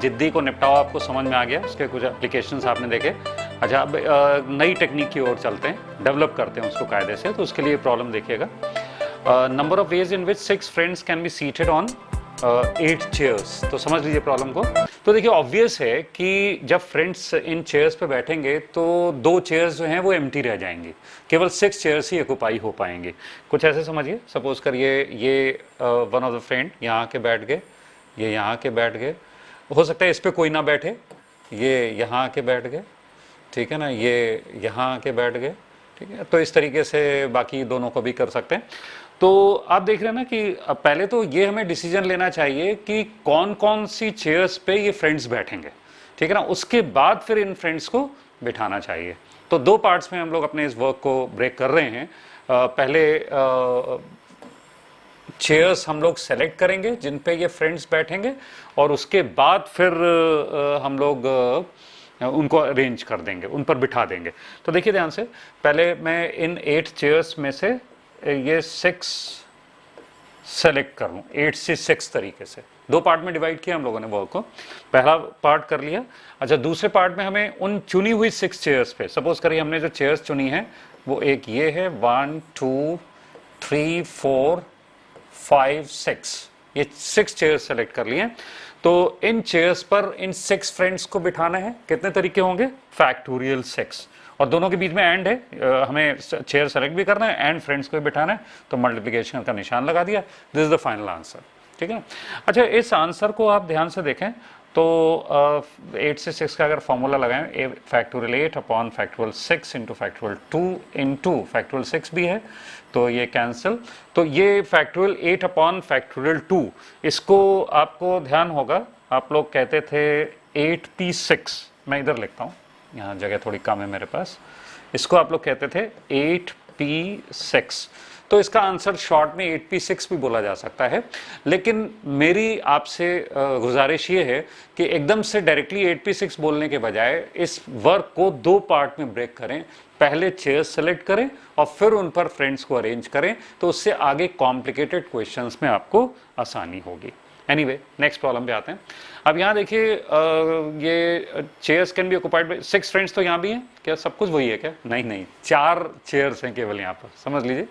जिद्दी को निपटाओ आपको समझ में आ गया, उसके कुछ एप्लीकेशंस आपने देखे। अच्छा, अब नई टेक्निक की ओर चलते हैं, डेवलप करते हैं उसको कायदे से। तो उसके लिए प्रॉब्लम देखिएगा, number of ways in which 6 friends can be seated on 8 chairs. तो समझ लीजिए प्रॉब्लम को। तो देखिए ऑब्वियस है कि जब फ्रेंड्स इन चेयर्स पे बैठेंगे तो 2 चेयर्स जो हैं वो एम्प्टी रह जाएंगी, केवल 6 चेयर्स ही ऑक्यूपाई हो पाएंगे। कुछ ऐसे समझिए, सपोज करिए ये वन ऑफ द फ्रेंड यहाँ के बैठ गए, ये यहाँ के बैठ गए, हो सकता है इस पर कोई ना बैठे, ये यहाँ के बैठ गए, ठीक है ना, ये यहाँ के बैठ गए, ठीक है। तो इस तरीके से बाकी दोनों को भी कर सकते हैं। तो आप देख रहे हैं ना कि पहले तो ये हमें डिसीजन लेना चाहिए कि कौन कौन सी चेयर्स पे ये फ्रेंड्स बैठेंगे, ठीक है ना, उसके बाद फिर इन फ्रेंड्स को बिठाना चाहिए। तो 2 पार्ट्स में हम लोग अपने इस वर्क को ब्रेक कर रहे हैं। पहले चेयर्स हम लोग सेलेक्ट करेंगे जिन पे ये फ्रेंड्स बैठेंगे, और उसके बाद फिर हम लोग उनको अरेंज कर देंगे, उन पर बिठा देंगे। तो देखिए ध्यान से, पहले मैं इन 8 चेयर्स में से ये 6 सेलेक्ट कर लूँ, 8 से 6 तरीके से। 2 पार्ट में डिवाइड किया हम लोगों ने वर्क को, पहला पार्ट कर लिया। अच्छा, दूसरे पार्ट में हमें उन चुनी हुई 6 चेयर्स पे, सपोज करिए हमने जो चेयर्स चुनी है वो एक ये है, 1 2 3 4 5 6, ये 6 चेयर्स सेलेक्ट कर लिए। तो इन चेयर्स पर इन 6 फ्रेंड्स को बिठाना है। कितने तरीके होंगे? फैक्टोरियल 6, और दोनों के बीच में एंड है, हमें चेयर सेलेक्ट भी करना है एंड फ्रेंड्स को भी बिठाना है, तो मल्टीप्लिकेशन का निशान लगा दिया। This is the final answer, ठीक है। अच्छा, इस आंसर को आप ध्यान से देखें तो 8 से 6 का अगर फॉर्मूला लगाएं, factorial 8 upon factorial 6 into factorial 2 into factorial 6 भी है, तो ये कैंसिल। तो ये फैक्टोरियल 8 अपॉन फैक्टोरियल 2, इसको आपको ध्यान होगा, आप लोग कहते थे 8p6, मैं इधर लिखता हूँ, यहाँ जगह थोड़ी कम है मेरे पास, इसको आप लोग कहते थे 8p6। तो इसका आंसर शॉर्ट में 8p6 भी बोला जा सकता है। लेकिन मेरी आपसे गुजारिश ये है कि एकदम से डायरेक्टली 8p6 बोलने के बजाय इस वर्क को 2 पार्ट में ब्रेक करें। पहले चेयर्स सेलेक्ट करें और फिर उन पर फ्रेंड्स को अरेंज करें, तो उससे आगे कॉम्प्लिकेटेड क्वेश्चंस में आपको आसानी होगी। एनीवे, नेक्स्ट प्रॉब्लम पे आते हैं। अब यहाँ देखिए, ये chairs can be occupied by 6 friends, तो यहाँ भी हैं क्या? सब कुछ वही है क्या? नहीं नहीं, 4 चेयर्स हैं केवल यहाँ पर, समझ लीजिए।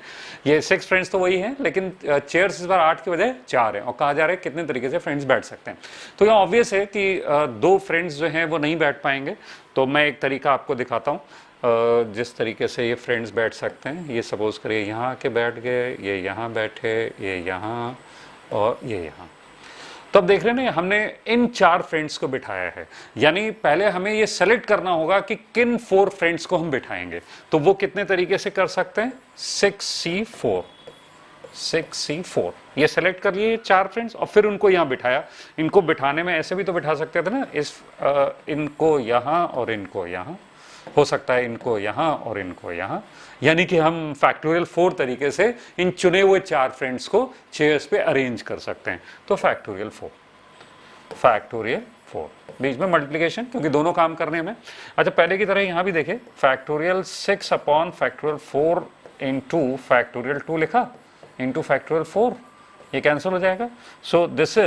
ये 6 फ्रेंड्स तो वही हैं, लेकिन चेयर्स इस बार 8 के बजाय 4 हैं, और कहा जा रहा है कितने तरीके से फ्रेंड्स बैठ सकते हैं। तो यहाँ ऑब्वियस है कि 2 फ्रेंड्स जो हैं वो नहीं बैठ पाएंगे। तो मैं एक तरीका आपको दिखाता हूँ जिस तरीके से ये फ्रेंड्स बैठ सकते हैं। ये सपोज करिए यहाँ के बैठ गए, ये यहाँ बैठे, ये यहाँ और ये यहाँ। तब देख रहे हैं ना, हमने इन 4 फ्रेंड्स को बिठाया है। यानी पहले हमें ये सेलेक्ट करना होगा कि किन 4 फ्रेंड्स को हम बिठाएंगे। तो वो कितने तरीके से कर सकते हैं? 6c4, 6c4, ये सेलेक्ट कर लिए 4 फ्रेंड्स और फिर उनको यहाँ बिठाया। इनको बिठाने में ऐसे भी तो बिठा सकते थे ना, इनको यहाँ और इनको यहाँ, हो सकता है इनको यहाँ और इनको यहाँ। यानी कि हम फैक्टोरियल 4 तरीके से इन चुने हुए 4 फ्रेंड्स को चेयर्स पे अरेंज कर सकते हैं। तो फैक्टोरियल 4, बीच में मल्टीप्लिकेशन, क्योंकि दोनों काम करने में। अच्छा, पहले की तरह यहाँ भी देखें, factorial 6 upon factorial 4 into factorial 2 लिखा, इंटू फैक्टोरियल 4, ये कैंसिल हो जाएगा। So this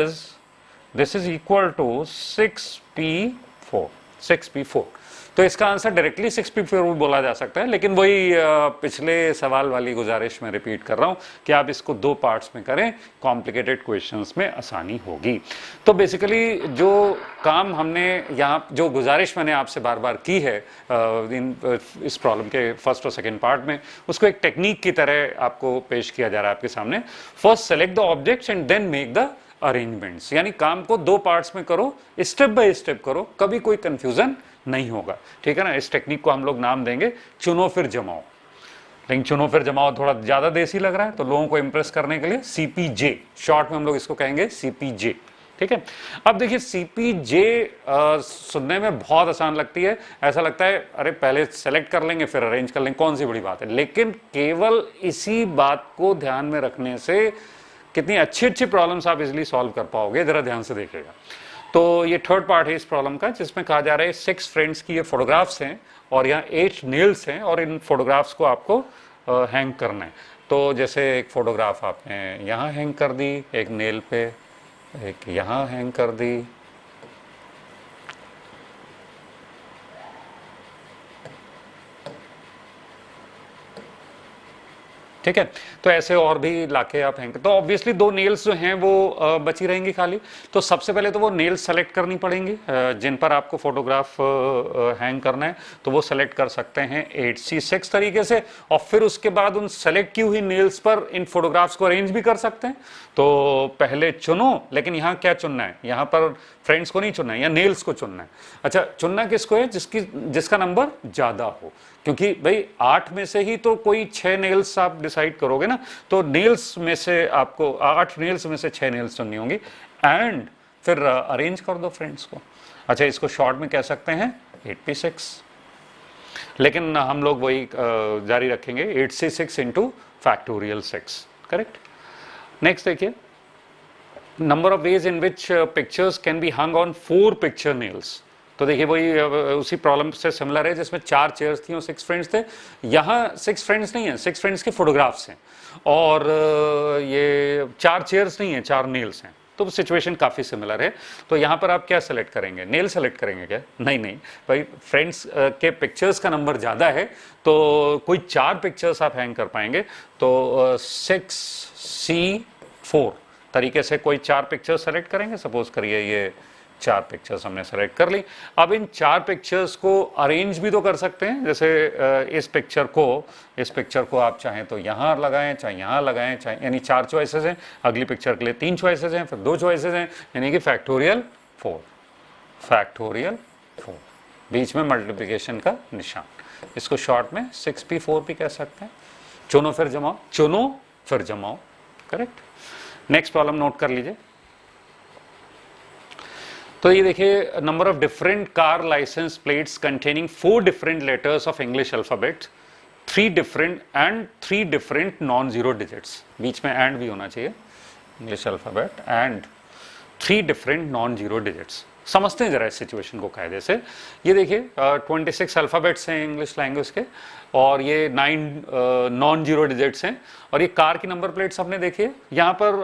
is equal to 6p4। तो इसका आंसर डायरेक्टली 6p4 भी बोला जा सकता है, लेकिन वही पिछले सवाल वाली गुजारिश में रिपीट कर रहा हूं कि आप इसको 2 पार्ट्स में करें, कॉम्प्लिकेटेड क्वेश्चंस में आसानी होगी। तो बेसिकली जो काम हमने यहाँ, जो गुजारिश मैंने आपसे बार बार की है इस प्रॉब्लम के फर्स्ट और सेकेंड पार्ट में, उसको एक टेक्निक की तरह आपको पेश किया जा रहा है आपके सामने। First select the objects and then make the arrangements. यानी काम को 2 पार्ट्स में करो, स्टेप बाय स्टेप करो, कभी कोई कंफ्यूजन नहीं होगा, ठीक है ना। इस टेक्निक को हम लोग नाम देंगे चुनो फिर जमाओ। लेकिन चुनो फिर जमाओ थोड़ा ज्यादा देसी लग रहा है, तो लोगों को इंप्रेस करने के लिए CPJ, शॉर्ट में हम लोग इसको कहेंगे CPJ, ठीक है। अब देखिए CPJ सुनने में बहुत आसान लगती है, ऐसा लगता है अरे पहले सेलेक्ट कर लेंगे फिर अरेंज कर लेंगे, कौन सी बड़ी बात है। लेकिन केवल इसी बात को ध्यान में रखने से कितनी अच्छी अच्छी प्रॉब्लम्स आप इजिली सॉल्व कर पाओगे, जरा ध्यान से देखिएगा। तो ये थर्ड पार्ट है इस प्रॉब्लम का, जिसमें कहा जा रहा है 6 फ्रेंड्स की ये फोटोग्राफ्स हैं और यहाँ 8 नेल्स हैं, और इन फोटोग्राफ्स को आपको हैंग करना है। तो जैसे एक फोटोग्राफ आपने यहाँ हैंग कर दी, एक नेल पे, एक यहाँ हैंग कर दी, ठीक है। तो ऐसे और भी लाके आप हैंग, तो ऑब्वियसली दो नेल्स जो हैं वो बची रहेंगी खाली। तो सबसे पहले तो वो नेल्स सेलेक्ट करनी पड़ेंगी जिन पर आपको फोटोग्राफ हैंग करना है, तो वो सेलेक्ट कर सकते हैं 8C6 तरीके से, और फिर उसके बाद उन सेलेक्ट की हुई नेल्स पर इन फोटोग्राफ्स को अरेंज भी कर सकते हैं। तो पहले चुनो, लेकिन यहाँ क्या चुनना है, यहाँ पर फ्रेंड्स को नहीं चुनना है, या नेल्स को चुनना है। अच्छा, चुनना किसको है, जिसका नंबर ज्यादा हो, क्योंकि भाई 8 में से ही तो कोई 6 नेल्स आप डिसाइड करोगे ना, तो नेल्स में से आपको 8 नेल्स में से 6 नेल्स चुननी होंगी, एंड फिर अरेंज कर दो फ्रेंड्स को। अच्छा, इसको शॉर्ट में कह सकते हैं 8P6, लेकिन हम लोग वही जारी रखेंगे 8C6 into factorial 6, correct. Next देखिए, number of ways in which pictures can be hung on 4 picture nails. तो देखिए वही उसी प्रॉब्लम से सिमिलर है जिसमें 4 चेयर्स थी और 6 फ्रेंड्स थे। यहाँ 6 फ्रेंड्स नहीं है, 6 फ्रेंड्स के फोटोग्राफ्स हैं, और ये 4 चेयर्स नहीं है, 4 नेल्स हैं। तो सिचुएशन काफ़ी सिमिलर है। तो यहाँ पर आप क्या सेलेक्ट करेंगे, नेल सेलेक्ट करेंगे क्या? नहीं नहीं भाई, फ्रेंड्स के पिक्चर्स का नंबर ज़्यादा है, तो कोई 4 पिक्चर्स आप हैंग कर पाएंगे। तो 6C4 तरीके से कोई 4 पिक्चर्स सेलेक्ट करेंगे। सपोज करिए ये 4 पिक्चर्स हमने सेलेक्ट कर ली। अब इन 4 पिक्चर्स को अरेंज भी तो कर सकते हैं, जैसे इस पिक्चर को आप चाहें तो यहाँ लगाएं, चाहे यहाँ लगाएं, चाहे, यानी 4 चॉइसेस हैं। अगली पिक्चर के लिए 3 चॉइसेस हैं, फिर 2 चॉइसेस हैं, यानी कि फैक्टोरियल 4, बीच में मल्टीप्लिकेशन का निशान। इसको शॉर्ट में 6P4 भी कह सकते हैं। चुनो फिर जमाओ, चुनो फिर जमाओ, करेक्ट। नेक्स्ट प्रॉब्लम नोट कर लीजिए। तो ये देखिए, number of different car license plates containing 4 different letters of English alphabet, 3 different non zero digits, बीच में एंड भी होना चाहिए, English alphabet and 3 different non zero digits. समझते हैं जरा इस सिचुएशन को कायदे से। ये देखिए 26 अल्फाबेट्स हैं इंग्लिश लैंग्वेज के, और ये 9 नॉन जीरो डिजिट्स हैं, और ये कार की नंबर प्लेट्स आपने देखिए यहाँ पर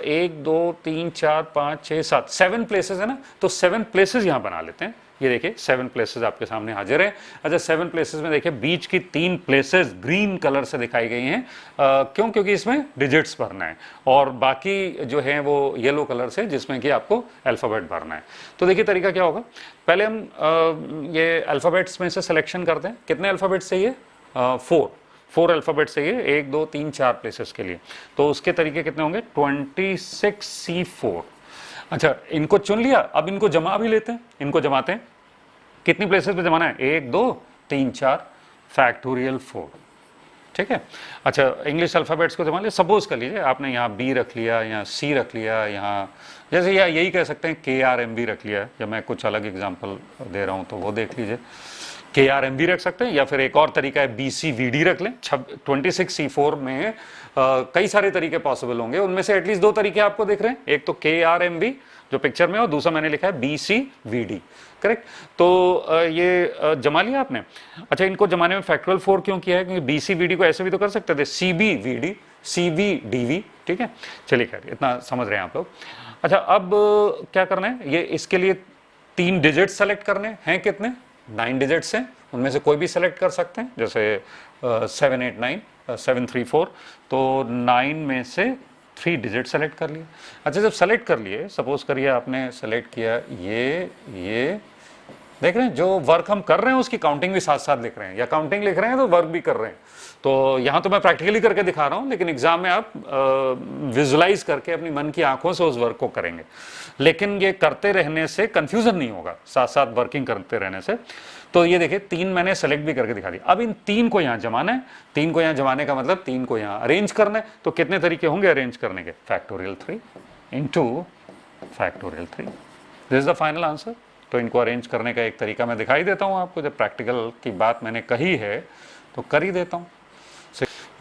1 2 3 4 5 6 7 7 प्लेसेस है ना, तो 7 प्लेसेस यहाँ बना लेते हैं। ये देखिए 7 प्लेसेस आपके सामने हाजिर है। अच्छा, 7 प्लेसेस में देखिए बीच की 3 प्लेसेस ग्रीन कलर से दिखाई गई हैं। क्यों? क्योंकि इसमें डिजिट्स भरना है, और बाकी जो है वो येलो कलर से, जिसमें कि आपको अल्फ़ाबेट भरना है। तो देखिए तरीका क्या होगा, पहले हम ये अल्फ़ाबेट्स में से सिलेक्शन करते हैं। कितने अल्फ़ाबेट्स चाहिए? 4 अल्फ़ाबेट्स चाहिए, 1 2 3 4 प्लेसेस के लिए। तो उसके तरीके कितने होंगे? 26C4। अच्छा, इनको चुन लिया, अब इनको जमा भी लेते हैं। इनको जमाते हैं, कितनी प्लेसेस पे जमाना है? 1 2 3 4 फैक्टोरियल 4, ठीक है। अच्छा, इंग्लिश अल्फ़ाबेट्स को जमा लिया। सपोज कर लीजिए आपने यहाँ B रख लिया, यहाँ C रख लिया, यहाँ जैसे या यही कह सकते हैं KRMB रख लिया, या मैं कुछ अलग एग्जाम्पल दे रहा हूँ तो वो देख लीजिए। KRMB रख सकते हैं, या फिर एक और तरीका है BCVD रख लें। 26C4 में कई सारे तरीके पॉसिबल होंगे, उनमें से एटलीस्ट 2 तरीके आपको दिख रहे हैं। एक तो KRMB जो पिक्चर में, और दूसरा मैंने लिखा है BCVD, करेक्ट। तो ये जमा लिया आपने। अच्छा, इनको जमाने में फैक्टोरियल 4 क्यों किया है? क्योंकि BCVD को ऐसे भी तो कर सकते थे, CBVD, CVDV, ठीक है। चलिए खैर, इतना समझ रहे हैं आप लोग। अच्छा, अब क्या करना है, ये इसके लिए 3 डिजिट सेलेक्ट करने हैं। कितने? 9 डिजिट्स हैं, उनमें से कोई भी सेलेक्ट कर सकते हैं, जैसे 7 8 9 7 3 4। तो 9 में से 3 डिजिट सेलेक्ट कर लिए। अच्छा, जब सेलेक्ट कर लिए, सपोज करिए आपने सेलेक्ट किया ये देख रहे हैं, जो वर्क हम कर रहे हैं उसकी काउंटिंग भी साथ साथ लिख रहे हैं, या काउंटिंग लिख रहे हैं तो वर्क भी कर रहे हैं। तो यहाँ तो मैं प्रैक्टिकली करके दिखा रहा हूँ, लेकिन एग्जाम में आप विजुलाइज करके अपनी मन की आंखों से उस वर्क को करेंगे। लेकिन ये करते रहने से कंफ्यूजन नहीं होगा, साथ साथ वर्किंग करते रहने से। तो ये देखिए 3 मैंने सेलेक्ट भी करके दिखा दिया। अब इन 3 को यहाँ जमाना है। 3 को यहाँ जमाने का मतलब 3 को यहाँ अरेंज करना है। तो कितने तरीके होंगे अरेंज करने के? Factorial 3 into factorial 3। This is the final answer. तो इनको अरेंज करने का एक तरीका मैं दिखाई देता हूँ आपको। जब प्रैक्टिकल की बात मैंने कही है तो कर ही देता हूँ।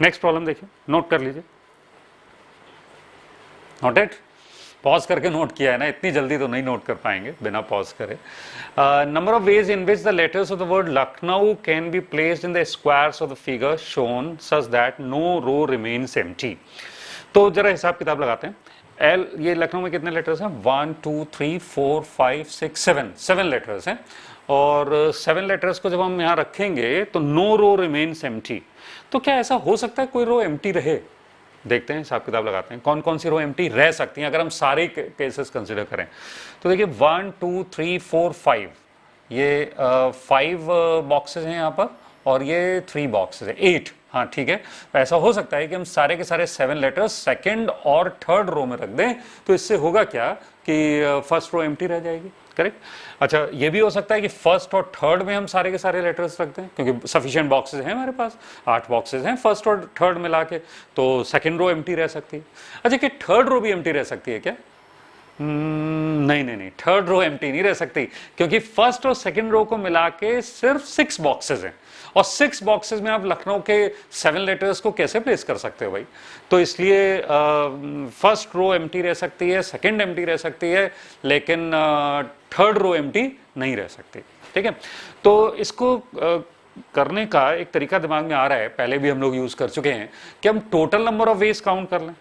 नेक्स्ट प्रॉब्लम देखिए, नोट कर लीजिए। नोटेड? पॉज करके नोट किया है ना, इतनी जल्दी तो नहीं नोट कर पाएंगे बिना पॉज करे। Number of ways in which the letters of the word Lucknow can be placed in the squares of the figure shown such that no row remains empty. तो जरा हिसाब किताब लगाते हैं। ये लखनऊ में कितने लेटर्स हैं? 1 2 3 4 5 6 7 लेटर्स हैं, और 7 लेटर्स को जब हम यहाँ रखेंगे तो नो रो रिमेन्स एम्प्टी। तो क्या ऐसा हो सकता है कोई रो एम्प्टी रहे? देखते हैं, हिसाब किताब लगाते हैं कौन कौन सी रो एम्प्टी रह सकती हैं अगर हम सारे केसेस कंसिडर करें। तो देखिए 1 2 3 4 5, ये 5 बॉक्सेस हैं यहाँ पर और ये 3 बॉक्सेस है 8। हाँ ठीक है, तो ऐसा हो सकता है कि हम सारे के सारे 7 लेटर्स सेकंड और थर्ड रो में रख दें, तो इससे होगा क्या कि फर्स्ट रो एम्प्टी रह जाएगी। करेक्ट। अच्छा, ये भी हो सकता है कि फर्स्ट और थर्ड में हम सारे के सारे लेटर्स रख दें, क्योंकि सफिशिएंट बॉक्सेस हैं हमारे पास, 8 बॉक्सेस हैं फर्स्ट और थर्ड मिला के, तो सेकंड रो एम्प्टी रह सकती है। अच्छा, कि थर्ड रो भी एम्प्टी रह सकती है क्या? नहीं नहीं नहीं, थर्ड रो एम्प्टी नहीं रह सकती, क्योंकि फर्स्ट और सेकंड रो को मिला के सिर्फ 6 बॉक्सेस हैं, और 6 बॉक्सेस में आप लखनऊ के 7 लेटर्स को कैसे प्लेस कर सकते हो भाई? तो इसलिए फर्स्ट रो एम्प्टी रह सकती है, सेकंड एम्प्टी रह सकती है, लेकिन थर्ड रो एम्प्टी नहीं रह सकती। ठीक है, तो इसको करने का एक तरीका दिमाग में आ रहा है, पहले भी हम लोग यूज कर चुके हैं, कि हम total number of veg count कर लें।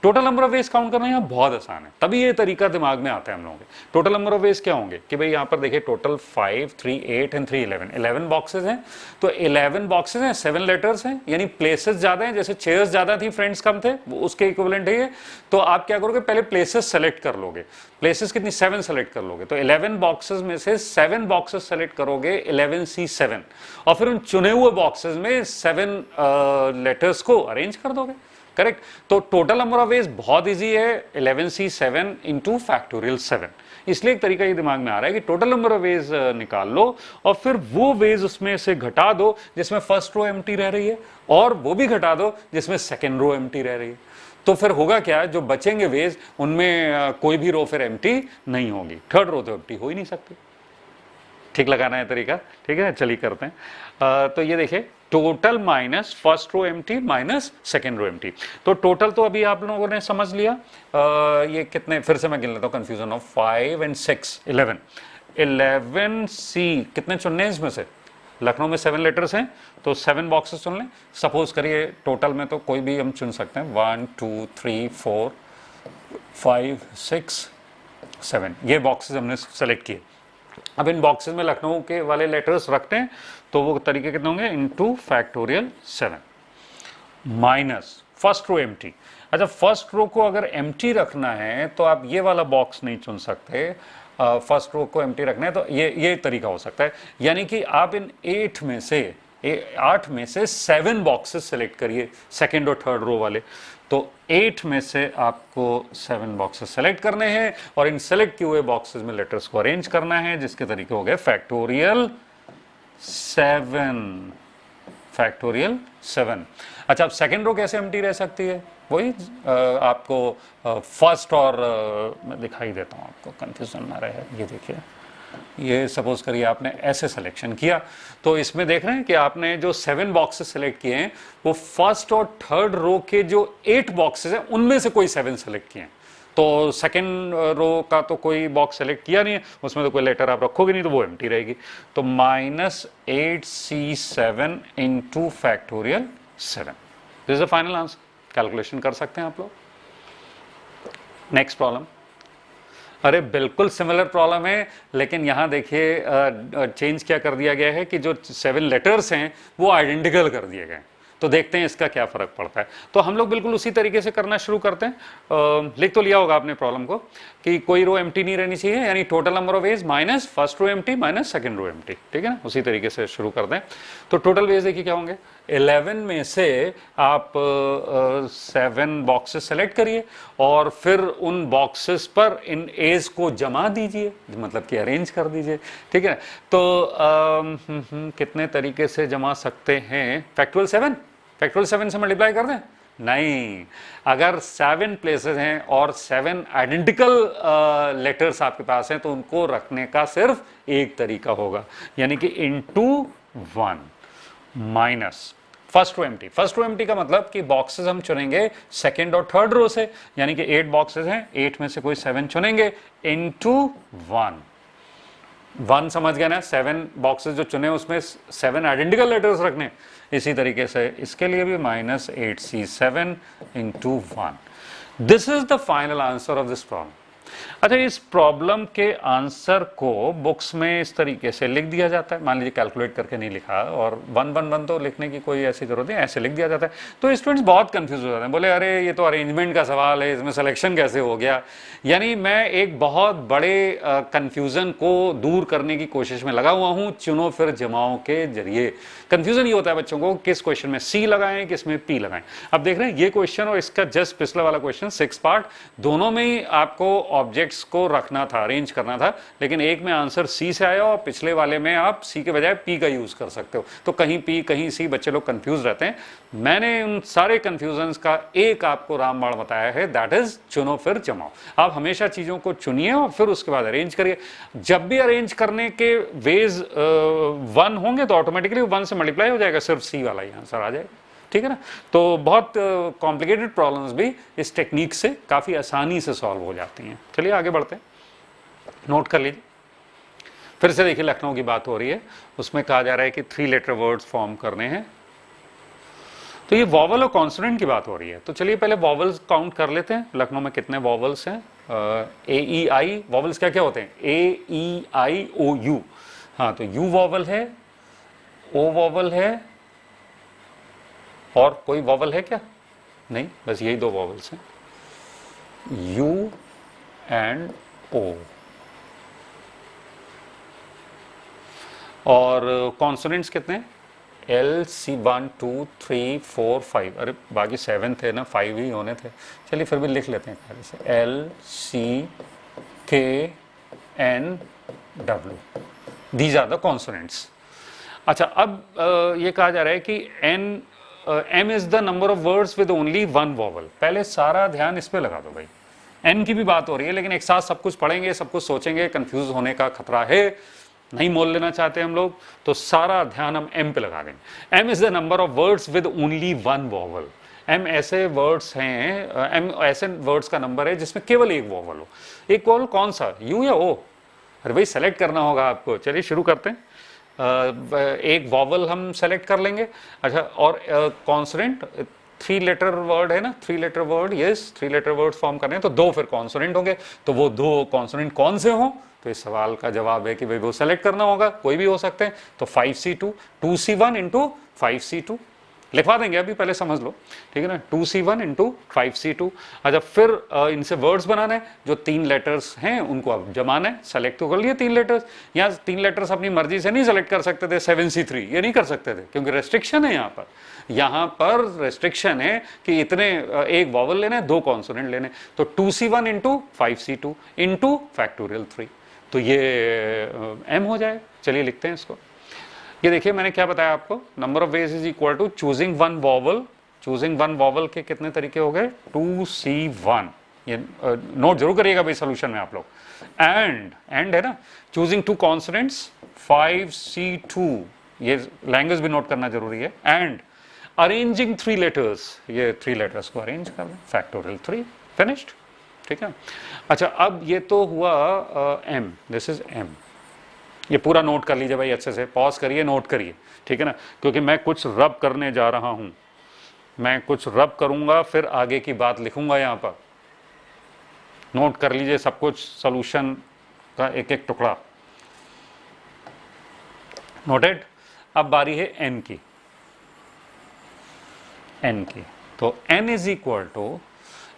Total number of veg count करना यहाँ बहुत आसान है, तभी ये तरीका दिमाग में आता है हम लोगों के। टोटल नंबर ऑफ वेज क्या होंगे कि भाई यहाँ पर देखिए टोटल 5 3 8 एंड 3 11 बॉक्सेस हैं, तो 11 बॉक्सेस हैं, 7 लेटर्स हैं, यानी प्लेसेस ज्यादा हैं, जैसे चेयर्स ज्यादा थी फ्रेंड्स कम थे, उसके इक्विवेलेंट है ये। तो आप क्या करोगे, पहले प्लेसेस सेलेक्ट कर लोगे, प्लेसेस कितनी 7 सेलेक्ट कर लोगे, तो 11 बॉक्सेस में से 7 बॉक्सेस सेलेक्ट करोगे 11C7, और फिर उन चुने हुए बॉक्सेस में 7 लेटर्स को अरेंज कर दोगे। करेक्ट। तो टोटल नंबर ऑफ वेज बहुत इजी है, 11C7 इंटू फैक्टोरियल 7। इसलिए एक तरीका ये दिमाग में आ रहा है कि टोटल नंबर ऑफ वेज निकाल लो और फिर वो वेज उसमें से घटा दो जिसमें फर्स्ट रो एम्प्टी रह रही है, और वो भी घटा दो जिसमें सेकेंड रो एम्प्टी रह रही है। तो फिर होगा क्या, जो बचेंगे वेज उनमें कोई भी रो फिर एम्प्टी नहीं होगी, थर्ड रो तो एम्प्टी हो ही नहीं सकती। ठीक लगाना है तरीका, ठीक है, चलिए करते हैं। तो ये देखिए total minus first row empty minus second row empty. तो टोटल तो अभी आप लोगों ने समझ लिया। ये कितने, फिर से मैं गिन लेता हूँ, कंफ्यूजन ऑफ 5 and 6 11 11C कितने चुनने हैं इसमें से? लखनऊ में 7 लेटर्स हैं तो 7 बॉक्सेस चुन लें। सपोज करिए टोटल में तो कोई भी हम चुन सकते हैं, 1 2 3 4 5 6 7, ये बॉक्सेस हमने सेलेक्ट किए। अब इन बॉक्सेस में लखनऊ के वाले लेटर्स रखते हैं, तो वो तरीके कितने होंगे, into factorial 7 minus first row empty. अच्छा, फर्स्ट रो को अगर एम्प्टी रखना है तो आप ये वाला बॉक्स नहीं चुन सकते, फर्स्ट रो को एम्प्टी रखना है तो ये तरीका हो सकता है, यानी कि आप इन 8 में से 7 बॉक्सेस सेलेक्ट करिए, सेकेंड और थर्ड रो वाले। तो 8 में से आपको 7 बॉक्सेस सेलेक्ट करने हैं और इन सेलेक्ट किए हुए बॉक्सेस में लेटर्स को अरेंज करना है, जिसके तरीके हो गए फैक्टोरियल 7। अच्छा, अब सेकेंड रो कैसे एम्प्टी रह सकती है, वही आपको फर्स्ट और मैं दिखाई देता हूँ आपको, कंफ्यूजन ना रहे। ये देखिए, ये सपोज करिए आपने ऐसे सिलेक्शन किया, तो इसमें देख रहे हैं कि आपने जो 7 बॉक्सेस सेलेक्ट किए हैं वो फर्स्ट और थर्ड रो के जो 8 बॉक्सेस हैं उनमें से कोई 7 सेलेक्ट किए हैं। तो सेकेंड रो का तो कोई बॉक्स सेलेक्ट किया नहीं है, उसमें तो कोई लेटर आप रखोगे नहीं, तो वो एम्प्टी रहेगी। तो -8C7 into factorial 7, this is the final answer. Calculation कर सकते हैं आप लोग। नेक्स्ट प्रॉब्लम, अरे बिल्कुल सिमिलर प्रॉब्लम है, लेकिन यहां देखिए चेंज क्या कर दिया गया है कि जो 7 लेटर्स हैं वो आइडेंटिकल कर दिए गए। तो देखते हैं इसका क्या फर्क पड़ता है। तो हम लोग बिल्कुल उसी तरीके से करना शुरू करते हैं। लिख तो लिया होगा आपने प्रॉब्लम को कि कोई रो एम्प्टी नहीं रहनी चाहिए, यानी total number of ways minus first row empty minus second row empty. ठीक है ना, उसी तरीके से शुरू कर दें। तो टोटल वेज देखिए क्या होंगे, 11 में से आप 7 बॉक्सेस सेलेक्ट करिए और फिर उन बॉक्सेस पर इन एज को जमा दीजिए, मतलब कि अरेंज कर दीजिए। ठीक है, तो कितने तरीके से जमा सकते हैं, फैक्टोरियल 7 से मल्टीप्लाई कर दें? नहीं, अगर 7 प्लेसेस हैं और 7 आइडेंटिकल लेटर्स आपके पास हैं तो उनको रखने का सिर्फ एक तरीका होगा, यानी कि into 1 minus first row empty. First row empty का मतलब कि बॉक्सेस हम चुनेंगे सेकेंड और थर्ड रो से, यानी कि 8 बॉक्सेस हैं, 8 में से कोई 7 चुनेंगे, इनटू 1 समझ गए ना, 7 बॉक्सेस जो चुने उसमें 7 आइडेंटिकल लेटर्स रखने। इसी तरीके से इसके लिए भी -8C7 into 1। This is the final answer of this problem. अच्छा, इस प्रॉब्लम के आंसर को बुक्स में इस तरीके से लिख दिया जाता है। मान लीजिए कैलकुलेट करके नहीं लिखा और 111 तो लिखने की कोई ऐसी जरूरत नहीं, ऐसे लिख दिया जाता है। तो स्टूडेंट्स बहुत कंफ्यूज हो जाते हैं, बोले अरे ये तो अरेंजमेंट का सवाल है, इसमें सिलेक्शन कैसे हो गया। यानी मैं एक बहुत बड़े कंफ्यूजन को दूर करने की कोशिश में लगा हुआ हूं चुनो फिर जमाओ के जरिए। कंफ्यूजन ये होता है बच्चों को किस क्वेश्चन में सी लगाएं किस में पी लगाएं। अब देख रहे हैं ये क्वेश्चन और इसका जस्ट पिछला वाला क्वेश्चन 6 पार्ट, दोनों में ही आपको ऑब्जेक्ट्स को रखना था, अरेंज करना था, लेकिन एक में आंसर सी से आया और पिछले वाले में आप सी के बजाय पी का यूज कर सकते हो। तो कहीं पी कहीं सी, बच्चे लोग कंफ्यूज रहते हैं। मैंने उन सारे कंफ्यूजन का एक आपको रामबाण बताया है, दैट इज चुनो फिर जमाओ। आप हमेशा चीजों को चुनिए और फिर उसके बाद अरेंज करिए। जब भी अरेंज करने के वेज 1 होंगे तो ऑटोमेटिकली 1 से मल्टीप्लाई हो जाएगा, सिर्फ सी वाला ही आंसर आ जाएगा। ठीक है ना। तो बहुत कॉम्प्लिकेटेड प्रॉब्लम्स भी इस टेक्निक से काफी आसानी से सॉल्व हो जाती हैं। चलिए आगे बढ़ते हैं, नोट कर लीजिए। फिर से देखिए लखनऊ की बात हो रही है, उसमें कहा जा रहा है कि 3 लेटर वर्ड्स फॉर्म करने हैं। तो ये वॉवल और कॉन्सोनेंट की बात हो रही है। तो चलिए पहले वॉवल्स काउंट कर लेते हैं, लखनऊ में कितने वॉवल्स हैं। ए ई आई वॉवल्स क्या क्या होते हैं, ए ई आई ओ यू। हाँ, तो यू वॉवल है, ओ वॉवल है, और कोई वॉवल है क्या? नहीं, बस यही 2 वॉवल्स हैं, यू एंड ओ। और कॉन्सोनेंट्स कितने? L C 1 2 3 4 5। अरे बाकी 7 थे ना, 5 ही होने थे। चलिए फिर भी लिख लेते हैं पहले से, L C K N W, these are the consonants. अच्छा, अब ये कहा जा रहा है कि N M is the number of words with only 1 vowel. पहले सारा ध्यान इस पे लगा दो भाई, एन की भी बात हो रही है, लेकिन एक साथ सब कुछ पढ़ेंगे, सब कुछ सोचेंगे, कंफ्यूज होने का खतरा है, नहीं मोल लेना चाहते हम लोग, तो सारा ध्यान हम एम पे लगा देंगे। M is the number of words with only 1 vowel. M ऐसे वर्ड्स हैं, एम ऐसे वर्ड्स का नंबर है जिसमें केवल एक वॉवल हो। एक वॉवल कौन सा, यू या ओ? अरे भाई सेलेक्ट करना होगा आपको। चलिए शुरू करते हैं। एक वॉवल हम सेलेक्ट कर लेंगे। अच्छा, और कॉन्सोनेंट 3 लेटर वर्ड है ना, 3 letter word, yes 3 letter word form करने हैं, तो 2 फिर कॉन्सोनेंट होंगे। तो वो 2 कॉन्सोनेंट कौन से हों? तो इस सवाल का जवाब है कि भाई वो सेलेक्ट करना होगा, कोई भी हो सकते हैं। तो 5C2 2C1 इंटू 5C2 लिखवा देंगे, अभी पहले समझ लो, ठीक है ना। 2C1 into 5C2। अच्छा, फिर इनसे वर्ड्स बनाना है, जो 3 लेटर्स हैं उनको अब जमाना है। सेलेक्ट तो कर लिए 3 लेटर्स, यहाँ 3 लेटर्स अपनी मर्जी से नहीं सेलेक्ट कर सकते थे, 7C3 ये नहीं कर सकते थे, क्योंकि रेस्ट्रिक्शन है यहाँ पर रेस्ट्रिक्शन है कि इतने एक वॉवल लेना है, 2 कॉन्सोनेंट लेने। तो 2C1 into 5C2 into factorial 3, तो ये एम हो जाए। चलिए लिखते हैं इसको। ये देखिए मैंने क्या बताया आपको, number of ways is equal to choosing 1 vowel. Choosing 1 vowel के कितने तरीके हो गए? 2C1। ये नोट जरूर करिएगा भाई सोल्यूशन में आप लोग। एंड है ना, चूजिंग 2 कॉन्सोनेंट्स 5C2, ये लैंग्वेज भी नोट करना जरूरी है। एंड अरेंजिंग 3 लेटर्स, ये 3 लेटर्स को अरेंज कर दें, फैक्टोरियल 3, फिनिश्ड। ठीक है। अच्छा, अब ये तो हुआ एम, दिस इज एम। ये पूरा नोट कर लीजिए भाई अच्छे से, पॉज करिए, नोट करिए, ठीक है ना, क्योंकि मैं कुछ रब करने जा रहा हूं, मैं कुछ रब करूंगा, फिर आगे की बात लिखूंगा यहां पर। नोट कर लीजिए सब कुछ, सॉल्यूशन का एक एक टुकड़ा नोटेड। अब बारी है एन की। तो एन इज इक्वल टू,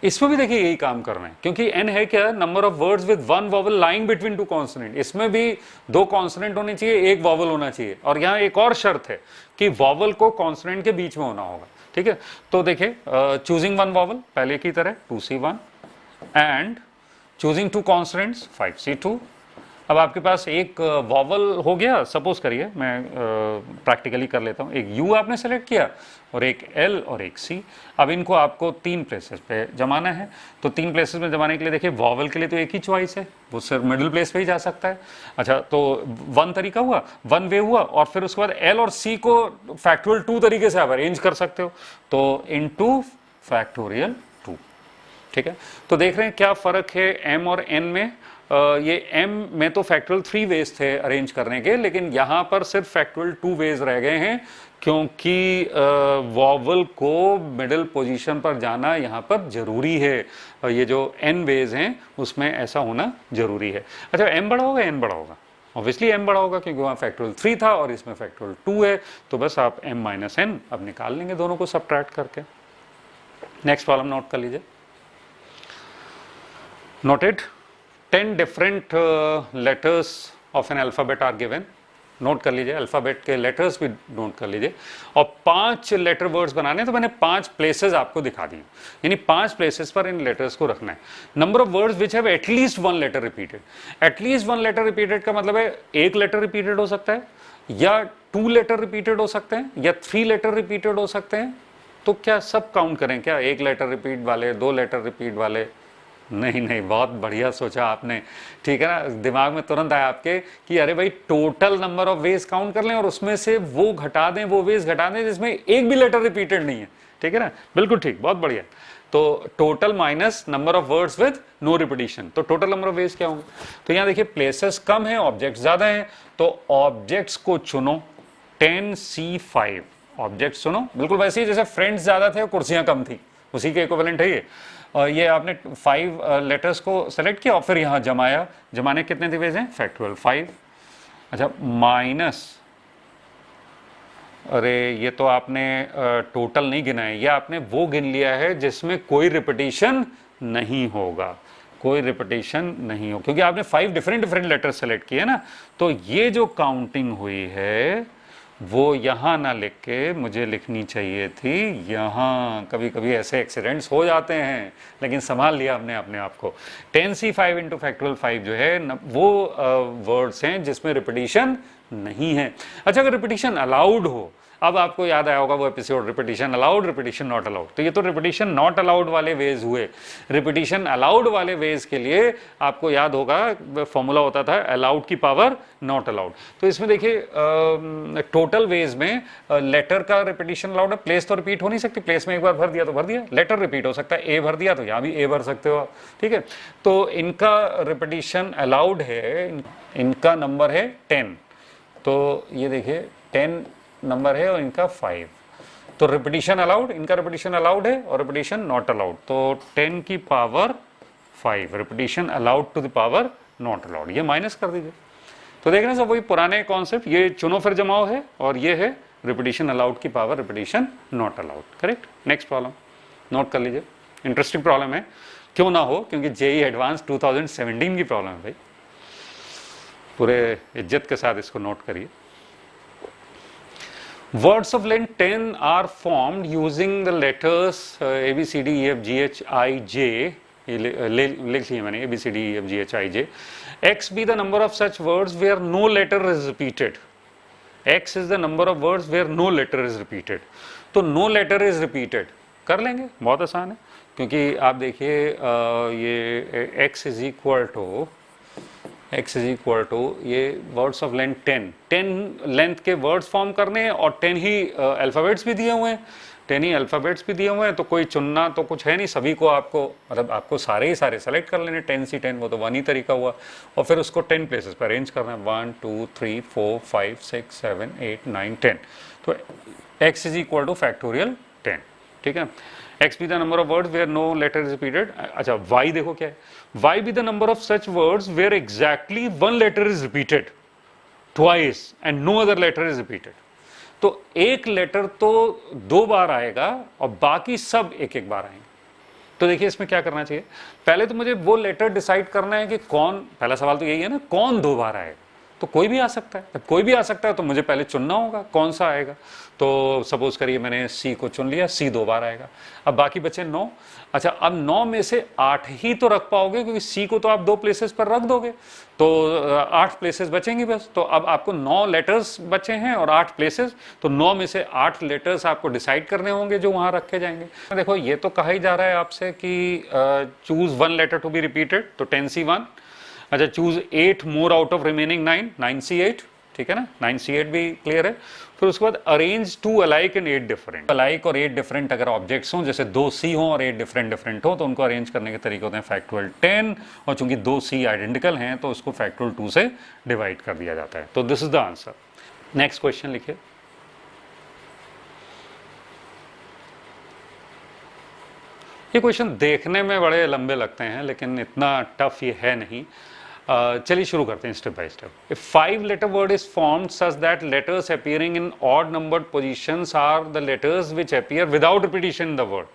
इसमें भी देखिए यही काम करना है, क्योंकि एन है क्या, number of words with 1 vowel lying between 2 consonant. इसमें भी 2 कॉन्सोनेंट होने चाहिए, 1 वॉवल होना चाहिए, और यहाँ एक और शर्त है कि वॉवल को कॉन्सोनेंट के बीच में होना होगा। ठीक है, तो देखिए चूजिंग 1 वॉवल पहले की तरह 2C1 and choosing 2 consonants 5C2। अब आपके पास एक वॉवल हो गया, सपोज करिए मैं प्रैक्टिकली कर लेता हूँ, एक यू आपने सेलेक्ट किया और एक एल और एक सी। अब इनको आपको 3 प्लेसेस पे जमाना है। तो 3 प्लेसेस में जमाने के लिए देखिए वॉवल के लिए तो एक ही चॉइस है, वो सिर्फ मिडिल प्लेस पे ही जा सकता है। अच्छा, तो 1 तरीका हुआ, 1 वे हुआ, और फिर उसके बाद एल और सी को फैक्टोरियल 2 तरीके से आप अरेंज कर सकते हो, तो इनटू फैक्टोरियल 2। ठीक है, तो देख रहे हैं क्या फर्क है एम और एन में। ये एम में तो फैक्टोरियल 3 वेज थे अरेंज करने के, लेकिन यहां पर सिर्फ फैक्टोरियल 2 वेज रह गए हैं। क्योंकि वॉवल को मिडिल पोजीशन पर जाना यहाँ पर जरूरी है, और ये जो n वेज हैं उसमें ऐसा होना जरूरी है। अच्छा, m बड़ा होगा n बड़ा होगा? ऑब्वियसली m बड़ा होगा, क्योंकि वहाँ फैक्टोरियल 3 था और इसमें फैक्टोरियल 2 है, तो बस आप m माइनस n अब निकाल लेंगे दोनों को सबट्रैक्ट करके। नेक्स्ट प्रॉब्लम नोट कर लीजिए। Noted 10 different letters of an alphabet are given. Note कर लीजिए, अल्फाबेट के लेटर्स भी नोट कर लीजिए, और 5 लेटर वर्ड्स बनाने, तो मैंने 5 प्लेसेस आपको दिखा दिए, यानी 5 प्लेसेस पर इन लेटर्स को रखना है। Number of words which have at least 1 letter repeated. At least 1 letter repeated का मतलब है 1 लेटर रिपीटेड हो सकता है, या 2 लेटर रिपीटेड हो सकते हैं, या 3 लेटर रिपीटेड हो सकते हैं। तो क्या सब काउंट करें क्या, 1 लेटर रिपीट वाले, 2 लेटर रिपीट वाले? नहीं नहीं, बहुत बढ़िया सोचा आपने, ठीक है ना। दिमाग में तुरंत आया आपके कि अरे भाई total number of veg count कर लें और उसमें से वो घटा दें, वो वेज घटा दें जिसमें एक भी लेटर रिपीटेड नहीं है, ठीक है ना। बिल्कुल ठीक, बहुत बढ़िया। तो total minus number of words with no repetition, तो टोटल नंबर ऑफ वेज क्या होंगे? तो यहाँ देखिए प्लेसेस कम है, ऑब्जेक्ट ज्यादा है, तो ऑब्जेक्ट्स को चुनो 10C5। ऑब्जेक्ट सुनो बिल्कुल वैसे ही जैसे फ्रेंड्स ज्यादा थे और कुर्सियां कम थी, उसी के इक्विवेलेंट है ये। और ये आपने 5 लेटर्स को सेलेक्ट किया और फिर यहाँ जमाया, जमाने कितने दिवेज हैं? फैक्टोरियल 5। अच्छा, माइनस, अरे ये तो आपने टोटल नहीं गिना है, ये आपने वो गिन लिया है जिसमें कोई रिपीटिशन नहीं होगा, कोई रिपीटिशन नहीं हो, क्योंकि आपने 5 डिफरेंट लेटर्स सेलेक्ट किए ना। तो ये जो काउंटिंग हुई है वो यहाँ ना लिख के मुझे लिखनी चाहिए थी यहाँ। कभी कभी ऐसे एक्सीडेंट्स हो जाते हैं, लेकिन संभाल लिया हमने अपने आप को। 10C5 इंटू फैक्टोरियल 5 जो है वो वर्ड्स हैं जिसमें रिपीटिशन नहीं है। अच्छा, अगर रिपीटिशन अलाउड हो, अब आपको याद आया होगा वो episode, repetition allowed, repetition not allowed. तो ये तो रिपीटिशन नॉट अलाउड वाले वेज हुए। रिपीटिशन अलाउड वाले वेज के लिए आपको याद होगा फॉर्मूला होता था अलाउड की पावर नॉट अलाउड। तो इसमें देखिए टोटल वेज में लेटर का रिपीटिशन अलाउड है, प्लेस तो रिपीट हो नहीं सकती, प्लेस में एक बार भर दिया तो भर दिया, लेटर रिपीट हो सकता है, ए भर दिया तो यहाँ भी ए भर सकते हो आप, ठीक है। तो इनका रिपीटिशन अलाउड है, इनका नंबर है 10, तो ये देखिए 10 नंबर है और इनका 5, तो रिपीटिशन अलाउड, इनका रिपीटिशन अलाउड है और रिपीटिशन नॉट अलाउड, तो 10 की power 5 repetition allowed to the power not allowed, ये माइनस कर दीजिए। तो देख रहे हैं सब वही पुराने कॉन्सेप्ट, ये चुनो फिर जमाओ है, और ये है रिपीटिशन अलाउड की power repetition not allowed, correct. Next problem note कर लीजिए, इंटरेस्टिंग प्रॉब्लम है, क्यों ना हो, क्योंकि जेईई एडवांस 2017 की प्रॉब्लम है भाई, पूरे इज्जत के साथ इसको नोट करिए। Words of length 10 are formed using the letters A, B, C, D, E, F, G, H, I, J. लिख लिया मैंने A, B, C, D, E, F, G, H, I, J. X be the number of such words where no letter is repeated. X is the number of words where no letter is repeated. तो no letter is repeated कर लेंगे, बहुत आसान है, क्योंकि आप देखिए ये x is equal to ये वर्ड्स ऑफ लेंथ 10 लेंथ के वर्ड्स फॉर्म करने हैं और 10 ही अल्फ़ाबेट्स भी दिए हुए हैं, 10 ही अल्फ़ाबेट्स भी दिए हुए हैं, तो कोई चुनना तो कुछ है नहीं, सभी को आपको मतलब आपको सारे ही सारे सेलेक्ट कर लेने 10C10, वो तो वन ही तरीका हुआ, और फिर उसको 10 प्लेसेस पर अरेंज करना है, 1 2 3 4 5 6 7 8 9 10, तो x is equal two factorial 10, ठीक है। X be the number of words where no letter is repeated. अच्छा, Y देखो क्या है, Y be the number of such words where exactly one letter is repeated twice and no other letter is repeated. तो एक letter तो 2 बार आएगा और बाकी सब एक एक बार आएंगे। तो देखिए इसमें क्या करना चाहिए, पहले तो मुझे वो लेटर डिसाइड करना है कि कौन, पहला सवाल तो यही है ना, कौन 2 बार आएगा। तो कोई भी आ सकता है, जब कोई भी आ सकता है तो मुझे पहले चुनना होगा कौन सा आएगा। तो सपोज करिए मैंने सी को चुन लिया, सी 2 बार आएगा, अब बाकी बचे 9। अच्छा, अब 9 में से 8 ही तो रख पाओगे, क्योंकि सी को तो आप 2 प्लेसेस पर रख दोगे, तो 8 प्लेसेस बचेंगी बस। तो अब आपको 9 लेटर्स बचे हैं और 8 प्लेसेस, तो 9 में से 8 लेटर्स आपको डिसाइड करने होंगे जो वहां रखे जाएंगे। देखो ये तो कहा ही जा रहा है आपसे कि choose 1 letter to be repeated, तो 10C1। अच्छा, choose 8 more out of remaining 9C8, ठीक है ना, 9C8 भी क्लियर है। फिर उसके बाद arrange 2 alike and 8 different. Alike और 8 डिफरेंट अगर ऑब्जेक्ट्स हों, जैसे 2C हों और 8 डिफरेंट हो, तो उनको अरेंज करने के तरीके होते हैं फैक्टोरियल 10, और चूंकि 2C आइडेंटिकल हैं तो उसको फैक्टोरियल 2 से डिवाइड कर दिया जाता है। तो this is the answer. Next question लिखिए। ये क्वेश्चन देखने में बड़े लंबे लगते हैं लेकिन इतना टफ ये है नहीं। चलिए शुरू करते हैं step by step. If 5 letter word is formed such that letters appearing in odd numbered positions are the letters which appear without repetition in the word.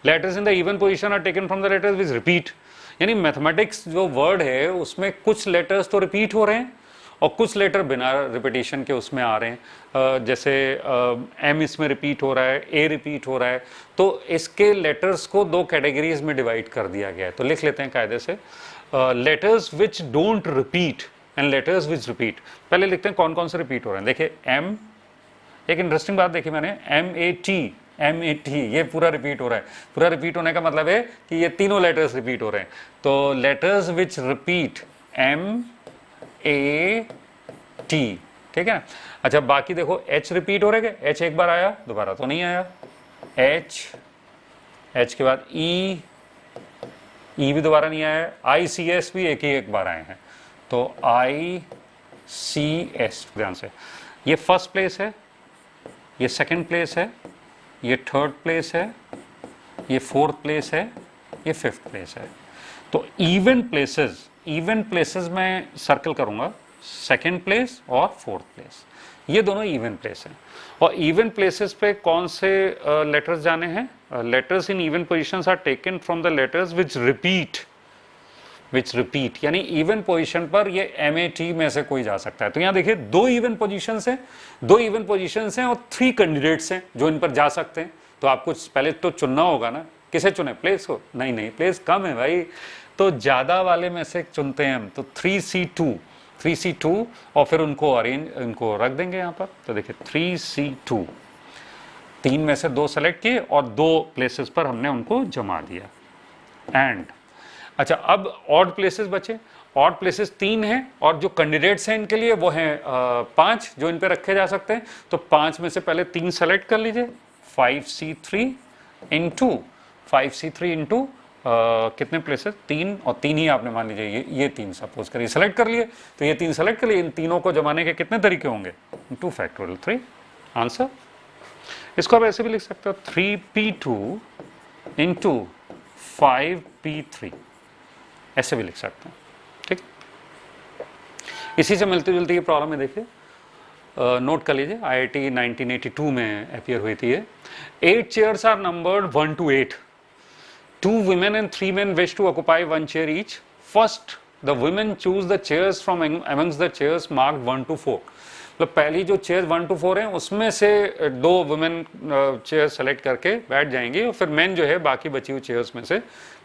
Letters in the even position are taken from the letters which repeat. यानी mathematics जो word है उसमें कुछ letters तो repeat हो रहे हैं और कुछ लेटर बिना रिपीटिशन के उसमें आ रहे हैं। जैसे एम इसमें रिपीट हो रहा है, ए रिपीट हो रहा है, तो इसके लेटर्स को दो कैटेगरीज में डिवाइड कर दिया गया है। तो लिख लेते हैं कायदे से, letters which don't repeat and letters which repeat. पहले लिखते हैं कौन कौन से रिपीट हो रहे हैं। देखिए एम, एक इंटरेस्टिंग बात देखी मैंने, M-A-T ये पूरा रिपीट हो रहा है। पूरा रिपीट होने का मतलब है कि ये तीनों लेटर्स रिपीट हो रहे हैं। तो लेटर्स विच रिपीट M-A-T, ठीक है। अच्छा बाकी देखो H रिपीट हो रहे हैं, H एक बार आया दोबारा तो नहीं आया, H के बाद E भी दोबारा नहीं आया, I-C-S भी एक बार आए हैं। तो I-C-S, ध्यान से, ये फर्स्ट प्लेस है, ये सेकंड प्लेस है, ये थर्ड प्लेस है, ये फोर्थ प्लेस है, ये फिफ्थ प्लेस है। तो इवन प्लेसेस में सर्कल करूंगा, सेकंड प्लेस और फोर्थ प्लेस, ये दोनों इवन प्लेस हैं। और इवन प्लेसेस पे कौन से लेटर्स जाने हैं? Letters in even positions are taken from the letters which repeat, यानी इवन पोजीशन पर ये MAT में से कोई जा सकता है। तो यहाँ देखिए दो इवन पोजीशंस हैं और 3 कैंडिडेट्स हैं जो इन पर जा सकते हैं। तो आपको पहले तो चुनना होगा ना, किसे चुने, प्लेस को? नहीं, प्लेस कम है भाई, तो ज्यादा वाले में से चुनते हैं हम। तो 3C2 और फिर उनको रख देंगे यहाँ पर। तो देखिए 3C2, 3 में से 2 सेलेक्ट किए और 2 प्लेसेस पर हमने उनको जमा दिया। एंड अच्छा अब ऑड प्लेसेस बचे। ऑड प्लेसेस 3 हैं और जो कैंडिडेट्स हैं इनके लिए वो हैं 5 जो इन पे रखे जा सकते हैं। तो 5 में से पहले 3 सेलेक्ट कर लीजिए, 5C3 इंटू कितने प्लेसेस? 3, और 3 ही आपने मान लीजिए ये 3 सपोज करिए सेलेक्ट कर लिए। तो ये 3 सेलेक्ट कर लिए, इन तीनों को जमाने के कितने तरीके होंगे? 2 फैक्टोरियल 3 आंसर। इसको आप ऐसे भी लिख सकते हो, 3P2 इंटू 5P3, ऐसे भी लिख सकते हैं, ठीक। इसी से मिलती जुलती ये प्रॉब्लम है, देखिए नोट कर लीजिए, IIT 1982 में अपीयर हुई थी ये। 8 chairs are numbered 1 to 8. 2 women and 3 men wish to occupy 1 chair each. First, the women choose the chairs from amongst the chairs marked 1 to 4. मतलब पहली जो चेयर 1 to 4 हैं उसमें से 2 वुमेन चेयर सेलेक्ट करके बैठ जाएंगी और फिर मेन जो है बाकी बची हुई चेयर्स में से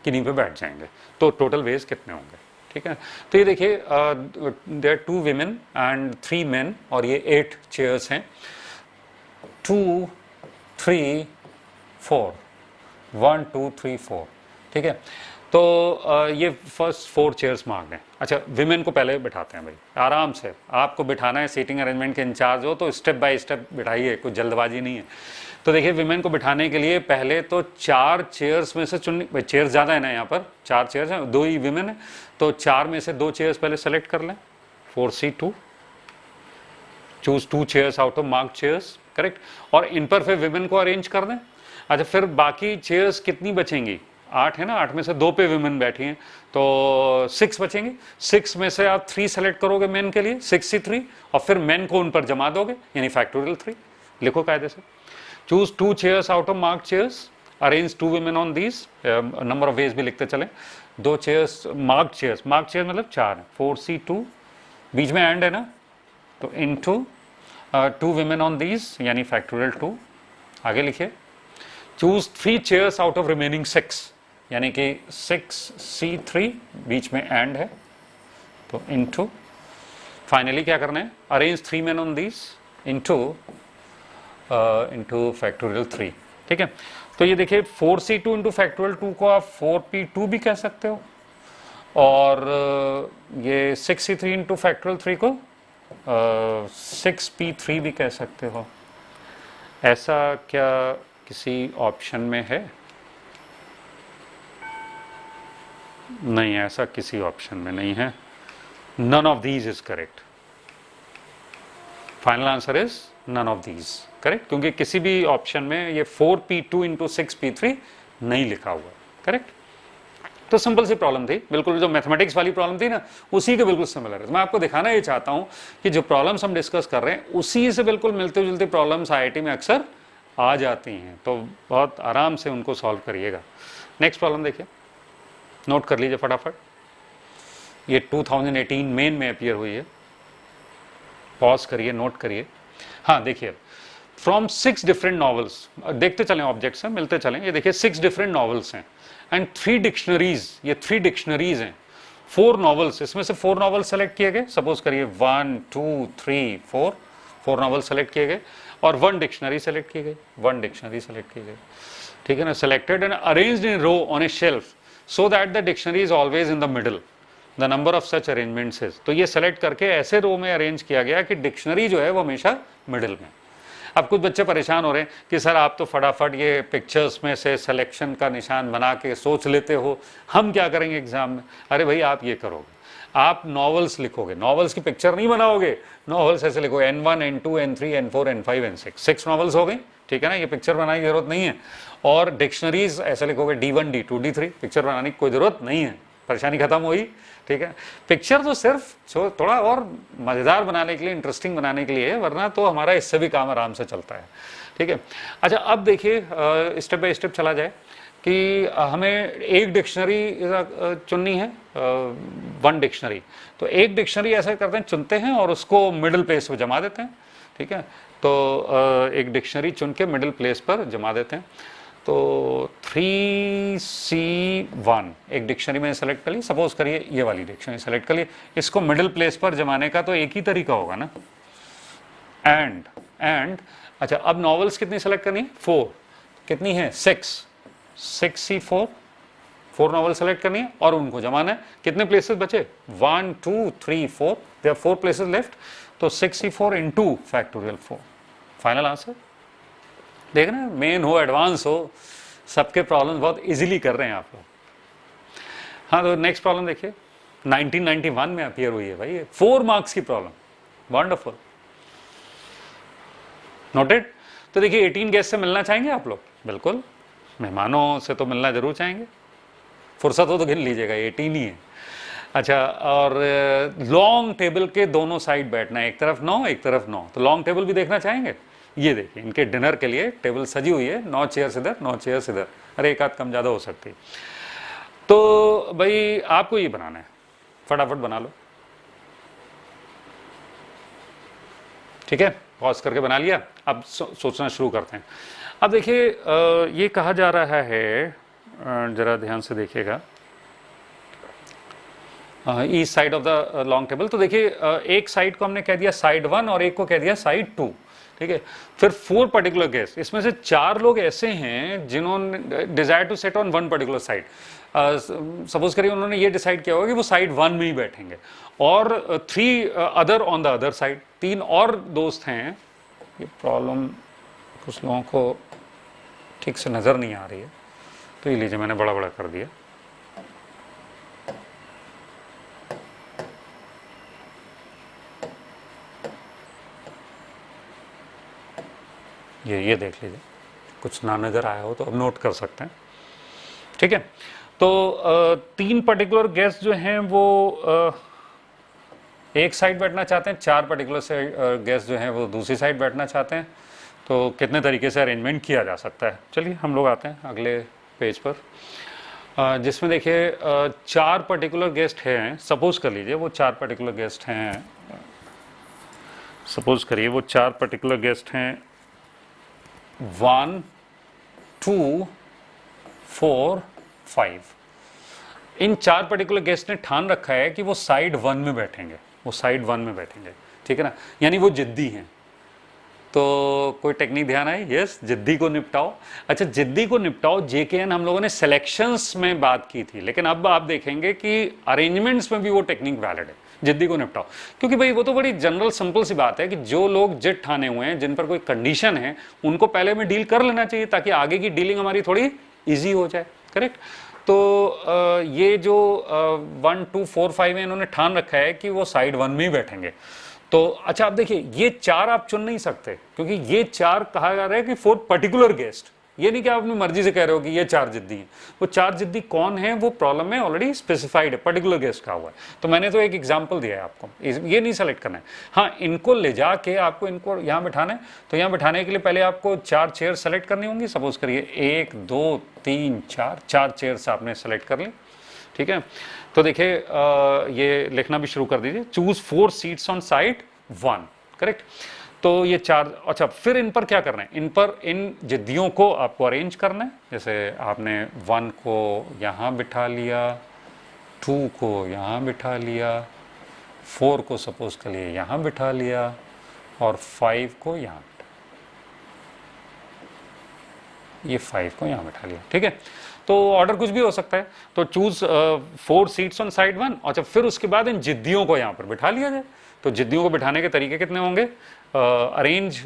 किन्हीं पे बैठ जाएंगे। तो टोटल वेज कितने होंगे, ठीक है। तो ये देखिए देयर 2 women एंड 3 men और ये 8 चेयर्स हैं, 2 3 4, 1 2 3 4, ठीक है। तो ये फर्स्ट 4 चेयर्स मार्क हैं। अच्छा विमेन को पहले बिठाते हैं भाई, आराम से आपको बिठाना है, सीटिंग अरेंजमेंट के इंचार्ज हो तो स्टेप बाय स्टेप बिठाइए, कोई जल्दबाजी नहीं है। तो देखिए विमेन को बिठाने के लिए पहले तो 4 चेयर्स में से चुननी, भाई चेयर्स ज़्यादा है ना यहाँ पर, 4 चेयर्स हैं, 2 ही विमेन है, तो 4 में से 2 चेयर्स पहले सेलेक्ट कर लें। 4C2, choose 2 chairs out of mark chairs, correct. और इन पर फिर विमेन को अरेंज कर दें। अच्छा फिर बाकी चेयर्स कितनी बचेंगी? 8 है ना, 8 में से 2 पे विमेन बैठी हैं तो 6 बचेंगे। 6 में से आप 3 सेलेक्ट करोगे मेन के लिए, 6C3, और फिर मेन को उन पर जमा दोगे, यानी फैक्टोरियल 3। लिखो कायदे से, choose 2 chairs out of mark chairs, arrange 2 women on these, number of veg भी लिखते चले। 2 चेयर्स मार्क चेयर्स मतलब 4 है, 4C2, बीच में एंड है ना, तो इनटू 2 women ऑन दीज यानी फैक्टोरियल 2। आगे लिखिए, choose 3 chairs out of remaining 6, यानी कि 6C3, बीच में एंड है, तो इनटू फाइनली क्या करना है, arrange 3 men on these into factorial 3, ठीक है। तो ये देखिए 4C2 इंटू फैक्टोरियल 2 को आप 4P2 भी कह सकते हो, और ये 6C3 इंटू फैक्टोरियल 3 को 6P3 भी कह सकते हो। ऐसा क्या किसी ऑप्शन में है? नहीं, ऐसा किसी ऑप्शन में नहीं है। None of these is correct. Final answer is none of these, correct, क्योंकि किसी भी ऑप्शन में ये 4P2 इंटू 6P3 नहीं लिखा हुआ, करेक्ट। तो सिंपल सी प्रॉब्लम थी, बिल्कुल जो मैथमेटिक्स वाली प्रॉब्लम थी ना उसी के बिल्कुल सिमिलर है। मैं आपको दिखाना ये चाहता हूं कि जो प्रॉब्लम्स हम डिस्कस कर रहे हैं उसी से बिल्कुल मिलते जुलते प्रॉब्लम्स आईआईटी में अक्सर आ जाती हैं, तो बहुत आराम से उनको सॉल्व करिएगा। नेक्स्ट प्रॉब्लम देखिए, नोट कर लीजिए फटाफट। ये 2018 मेन में अपीयर हुई है, पॉज करिए, नोट करिए। हाँ देखिए, फ्रॉम 6 डिफरेंट नॉवेल्स, देखते चलें ऑब्जेक्ट्स हैं, मिलते चलें। ये देखिए 6 डिफरेंट नॉवेल्स हैं एंड 3 डिक्शनरीज, ये 3 डिक्शनरीज हैं, 4 नॉवेल्स, इसमें से 4 नॉवेल्स सेलेक्ट किए गए। सपोज करिए 1 2 3 4 नॉवेल्स सेलेक्ट किए गए और 1 डिक्शनरी सेलेक्ट की गई, 1 डिक्शनरी सेलेक्ट की गई, ठीक है ना। Selected and arranged in row on a shelf so that the dictionary is always in the middle, the number of such arrangements is. तो ये सेलेक्ट करके ऐसे रो में अरेंज किया गया कि डिक्शनरी जो है वो हमेशा मिडिल में। अब कुछ बच्चे परेशान हो रहे हैं कि सर आप तो फटाफट ये पिक्चर्स में से सिलेक्शन का निशान बना के सोच लेते हो, हम क्या करेंगे एग्जाम में। अरे भाई आप ये करोगे, आप नॉवेल्स लिखोगे, नॉवेल्स की पिक्चर नहीं बनाओगे, नॉवेल्स ऐसे लिखो N1 N2 N3 N4 N5 N6, 6 novels हो गई, ठीक है ना। ये पिक्चर बनाने की जरूरत नहीं है। और डिक्शनरीज ऐसे लिखोगे D1 D2 D3, पिक्चर बनाने की कोई जरूरत नहीं है, परेशानी खत्म हुई, ठीक है। पिक्चर तो सिर्फ थोड़ा और मज़ेदार बनाने के लिए, इंटरेस्टिंग बनाने के लिए है, वरना तो हमारा इससे भी काम आराम से चलता है, ठीक है। अच्छा अब देखिए स्टेप बाय स्टेप चला जाए कि हमें एक डिक्शनरी चुननी है, 1 डिक्शनरी। तो एक डिक्शनरी ऐसा करते हैं, चुनते हैं और उसको मिडिल प्लेस पर जमा देते हैं, ठीक है। तो एक डिक्शनरी चुन के मिडिल प्लेस पर जमा देते हैं। तो 3C1 एक डिक्शनरी में सेलेक्ट कर ली, सपोज करिए ये वाली डिक्शनरी सेलेक्ट कर ली, इसको मिडिल प्लेस पर जमाने का तो एक ही तरीका होगा ना, एंड अच्छा अब नॉवेल्स कितनी सेलेक्ट करनी है, 4, कितनी है 6C4, 4 नॉवेल सेलेक्ट करनी है और उनको जमाना है। कितने प्लेसेस बचे, 1 2 3 4, देयर 4 प्लेसेस लेफ्ट, तो 6C4 into factorial 4, final answer. देखना मेन हो एडवांस हो, सबके प्रॉब्लम बहुत इजीली कर रहे हैं आप लोग। हाँ तो नेक्स्ट प्रॉब्लम देखिए, 1991 में अपीयर हुई है भाई, 4 मार्क्स की प्रॉब्लम, वंडरफुल, नोटेड। तो देखिए 18 गेस्ट से मिलना चाहेंगे आप लोग, बिल्कुल मेहमानों से तो मिलना जरूर चाहेंगे, फुर्सत हो तो गिन लीजिएगा, 18 ही है। अच्छा और लॉन्ग टेबल के दोनों साइड बैठना है, एक तरफ 9 एक तरफ 9, तो लॉन्ग टेबल भी देखना चाहेंगे। ये देखिए इनके डिनर के लिए टेबल सजी हुई है, 9 चेयर्स इधर 9 चेयर्स इधर, अरे एक आध कम ज़्यादा हो सकती। तो भाई आपको ये बनाना है, फटाफट बना लो, ठीक है, पॉज करके बना लिया। अब सोचना शुरू करते हैं। अब देखिए ये कहा जा रहा है, जरा ध्यान से देखिएगा, east side of the long table. तो देखिए एक साइड को हमने कह दिया साइड 1 और एक को कह दिया साइड 2, ठीक है। फिर 4 पर्टिकुलर गेस्ट, इसमें से 4 लोग ऐसे हैं जिन्होंने desire to sit on 1 particular side. Suppose करिए उन्होंने ये डिसाइड किया होगा कि वो साइड 1 में ही बैठेंगे और 3 other on the other side, 3 और दोस्त हैं। ये प्रॉब्लम कुछ लोगों को ठीक से नज़र नहीं आ रही है, तो ये लीजिए मैंने बड़ा बड़ा कर दिया। ये देख लीजिए, कुछ ना नज़र आया हो तो अब नोट कर सकते हैं, ठीक है। तो 3 पर्टिकुलर गेस्ट जो हैं वो एक साइड बैठना चाहते हैं, 4 पर्टिकुलर से गेस्ट जो हैं वो दूसरी साइड बैठना चाहते हैं। तो कितने तरीके से अरेंजमेंट किया जा सकता है, चलिए हम लोग आते हैं अगले पेज पर, जिसमें देखिए 4 पर्टिकुलर गेस्ट हैं। सपोज कर लीजिए वो 4 पर्टिकुलर गेस्ट हैं, सपोज करिए वो 4 पर्टिकुलर गेस्ट हैं 1 2 4 5। इन 4 पर्टिकुलर गेस्ट ने ठान रखा है कि वो साइड 1 में बैठेंगे, वो साइड 1 में बैठेंगे, ठीक है ना, यानी वो जिद्दी हैं। तो कोई टेक्निक ध्यान आई, यस, जिद्दी को निपटाओ। अच्छा जिद्दी को निपटाओ JKN हम लोगों ने सिलेक्शंस में बात की थी, लेकिन अब आप देखेंगे कि अरेंजमेंट्स में भी वो टेक्निक वैलिड है, जिद्दी को निपटाओ। क्योंकि भाई वो तो बड़ी जनरल सिंपल सी बात है कि जो लोग जिद ठाने हुए हैं, जिन पर कोई कंडीशन है, उनको पहले में डील कर लेना चाहिए ताकि आगे की डीलिंग हमारी थोड़ी ईजी हो जाए, करेक्ट। तो ये जो 1 2 4 5 है, इन्होंने ठान रखा है कि वो साइड 1 में ही बैठेंगे। तो अच्छा आप देखिए ये 4 आप चुन नहीं सकते, क्योंकि ये 4 कहा जा रहा है कि 4 पर्टिकुलर गेस्ट, ये नहीं कि आप अपनी मर्जी से कह रहे हो कि ये 4 जिद्दी हैं। वो 4 जिद्दी कौन है वो प्रॉब्लम में ऑलरेडी स्पेसिफाइड है, पर्टिकुलर गेस का हुआ है। तो मैंने तो एक एग्जाम्पल दिया है आपको, ये नहीं सेलेक्ट करना है। हाँ, इनको ले जाके आपको इनको यहाँ बिठाना है, तो यहाँ बिठाने के लिए पहले आपको 4 चेयर सेलेक्ट करनी होंगी। सपोज करिए 1 2 3 4 चेयर्स आपने सेलेक्ट कर ली, ठीक है। तो देखिए ये लिखना भी शुरू कर दीजिए, choose 4 seats on side 1, correct. तो ये 4, अच्छा फिर इन पर क्या करना है, इन पर इन जिद्दियों को आपको अरेंज करना है। जैसे आपने 1 को यहाँ बिठा लिया, 2 को यहाँ बिठा लिया, 4 को सपोज कर लिए यहाँ बिठा लिया, और 5 को यहाँ, ये 5 को यहाँ बिठा लिया, ठीक है। तो ऑर्डर कुछ भी हो सकता है। तो चूज 4 सीट्स ऑन साइड 1, और फिर उसके बाद इन जिद्दियों को यहाँ पर बिठा लिया जाए। तो जिद्दियों को बिठाने के तरीके कितने होंगे, arrange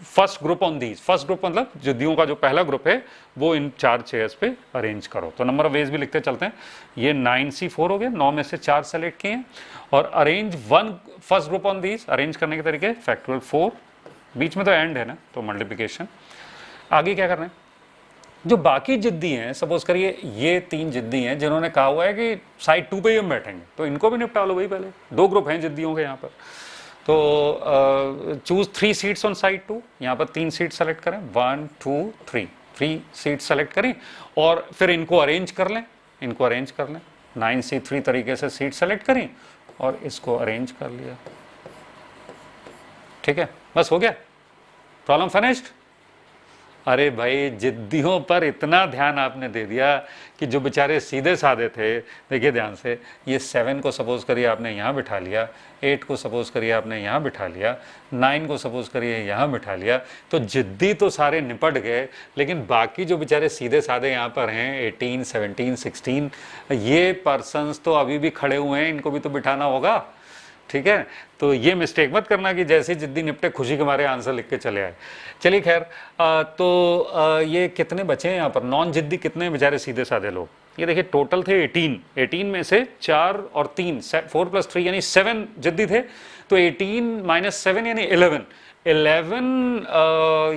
first group on these, first group मतलब जिद्दियों का जो पहला ग्रुप है वो इन 4 चेयर्स पे अरेंज करो। तो नंबर ऑफ वेज भी लिखते चलते हैं। ये 9C4 हो गया, 9 में से 4 सेलेक्ट किए हैं, और arrange 1 first group on these, arrange करने के तरीके फैक्टोरियल 4, बीच में तो एंड है ना, तो मल्टीप्लिकेशन। आगे क्या करना है, जो बाकी जिद्दी हैं, सपोज करिए ये 3 जिद्दी हैं जिन्होंने कहा हुआ है कि साइड 2 पे ही हम बैठेंगे, तो इनको भी निपटा लो भाई। पहले 2 ग्रुप हैं जिद्दियों के यहाँ पर। तो चूज 3 सीट्स ऑन साइड 2, यहाँ पर 3 सीट सेलेक्ट करें, 1 2 3 सीट सेलेक्ट करें, और फिर इनको अरेंज कर लें, इनको अरेंज कर लें 9C3 तरीके से सीट सेलेक्ट करें और इसको अरेंज कर लिया, ठीक है। बस हो गया, प्रॉब्लम फिनिश्ड। अरे भाई, जिद्दियों पर इतना ध्यान आपने दे दिया कि जो बेचारे सीधे साधे थे, देखिए ध्यान से, ये 7 को सपोज करिए आपने यहाँ बिठा लिया, 8 को सपोज करिए आपने यहाँ बिठा लिया, 9 को सपोज करिए यहाँ बिठा लिया, तो जिद्दी तो सारे निपट गए, लेकिन बाकी जो बेचारे सीधे साधे यहाँ पर हैं 18 17 16, ये पर्सन्स तो अभी भी खड़े हुए हैं, इनको भी तो बिठाना होगा, ठीक है। तो ये मिस्टेक मत करना कि जैसे ही जिद्दी निपटे खुशी के मारे आंसर लिख के चले आए। चलिए खैर, तो ये कितने बचे हैं यहाँ पर, नॉन जिद्दी कितने बेचारे सीधे साधे लोग, ये देखिए टोटल थे 18 में से 4 और 3 4 + 3 यानी 7 जिद्दी थे। तो 18 - 7 यानी 11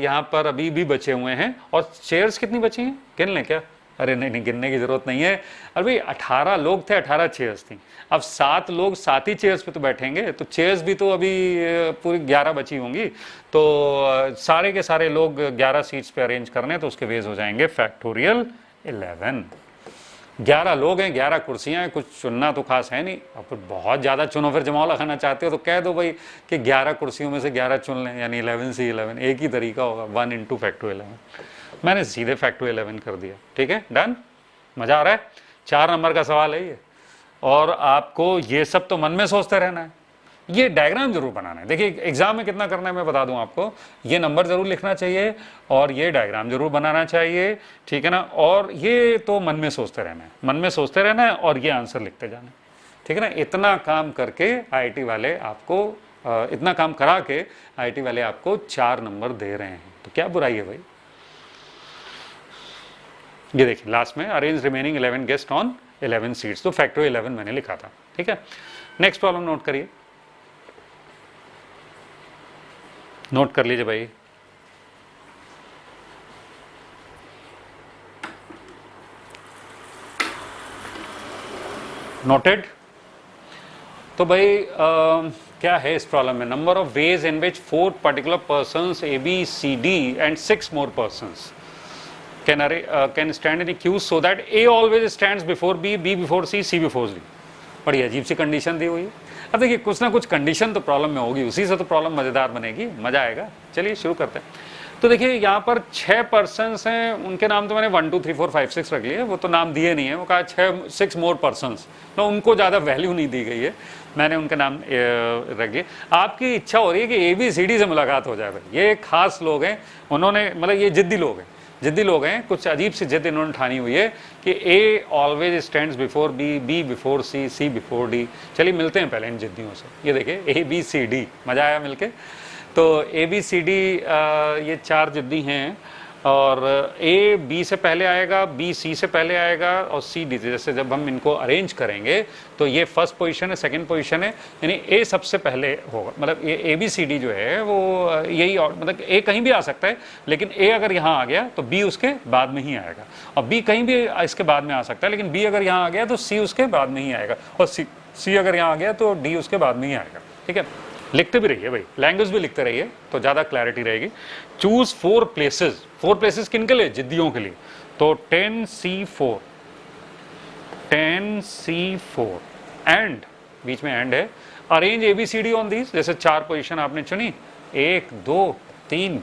यहाँ पर अभी भी बचे हुए हैं। और चेयर्स कितनी बची हैं, गिन लें क्या? अरे नहीं, गिनने की जरूरत नहीं है। अरे भाई 18 लोग थे, 18 चेयर्स थी। अब 7 लोग 7 ही चेयर्स पे तो बैठेंगे, तो चेयर्स भी तो अभी पूरी 11 बची होंगी। तो सारे के सारे लोग 11 सीट्स पे अरेंज करने, तो उसके वेज हो जाएंगे फैक्टोरियल 11। 11 लोग हैं, 11 कुर्सियां हैं, कुछ चुनना तो खास है नहीं। अब बहुत ज़्यादा चुनो, फिर जमाव लगाना चाहते हो तो कह दो भाई कि 11 कुर्सियों में से 11 चुन लें, यानी 11C11। एक ही तरीका होगा, 1 × फैक्टोरियल 11। मैंने सीधे फैक्टोरियल 11 कर दिया, ठीक है, डन। मज़ा आ रहा है? 4 नंबर का सवाल है ये, और आपको ये सब तो मन में सोचते रहना है, ये डायग्राम जरूर बनाना है। देखिए एग्जाम में कितना करना है मैं बता दूं आपको, ये नंबर जरूर लिखना चाहिए और ये डायग्राम जरूर बनाना चाहिए, ठीक है ना। और ये तो मन में सोचते रहना है, मन में सोचते रहना है, और ये आंसर लिखते जाना है, ठीक है ना। इतना काम करके IIT वाले आपको, इतना काम करा के IIT वाले आपको 4 नंबर दे रहे हैं, तो क्या बुराई है भाई। ये देखिए लास्ट में arrange remaining 11 guest on 11 seats, तो फैक्टोरियल 11 मैंने लिखा था, ठीक है। नेक्स्ट प्रॉब्लम नोट करिए, नोट कर लीजिए भाई। नोटेड। तो भाई क्या है इस प्रॉब्लम में, number of ways in which 4 particular persons ABCD and 6 more persons can stand in a queue so that A always stands before B, B before C, C before D। बड़ी अजीब सी condition दी हुई है। अब देखिए कुछ ना कुछ कंडीशन तो प्रॉब्लम में होगी, उसी से तो प्रॉब्लम मज़ेदार बनेगी, मज़ा आएगा। चलिए शुरू करते हैं। तो देखिए यहाँ पर 6 पर्सन्स हैं, उनके नाम तो मैंने 1 2 3 4 5 6 रख लिए, वो तो नाम दिए नहीं है, वो कहा 6 more persons, तो उनको ज़्यादा वैल्यू नहीं दी गई है, मैंने उनके नाम रख लिए। आपकी इच्छा हो रही है कि ABCD से मुलाकात हो जाए भाई, ये खास लोग हैं, उन्होंने मतलब ये जिद्दी लोग हैं, जिद्दी लोग हैं, कुछ अजीब सी जिद इन्होंने ठानी हुई है कि A always stands before B, B before C, C before D। चलिए मिलते हैं पहले इन जिद्दियों से। ये देखिए ABCD, मज़ा आया मिलके। तो ABCD ये 4 जिद्दी हैं, और ए बी से पहले आएगा, बी सी से पहले आएगा और सी डी से। जैसे जब हम इनको अरेंज करेंगे तो ये फर्स्ट पोजीशन है, सेकंड पोजीशन है, यानी ए सबसे पहले होगा। मतलब ए बी सी डी जो है वो यही, मतलब ए कहीं भी आ सकता है, लेकिन ए अगर यहाँ आ गया तो बी उसके बाद में ही आएगा, और बी कहीं भी इसके बाद में आ सकता है, लेकिन बी अगर यहाँ आ गया तो सी उसके बाद में ही आएगा, और सी अगर यहाँ आ गया तो डी उसके बाद में ही आएगा। ठीक है, लिखते भी रहिए भाई, लैंग्वेज भी लिखते रहिए तो ज़्यादा क्लैरिटी रहेगी। चूज 4 प्लेसेस, 4 प्लेसेस किन के लिए? जिद्दियों के लिए। तो 10C4, 10C4 एंड, बीच में एंड है, अरेंज ABCD ऑन दीज। जैसे 4 पोजीशन आपने चुनी, 1 2 3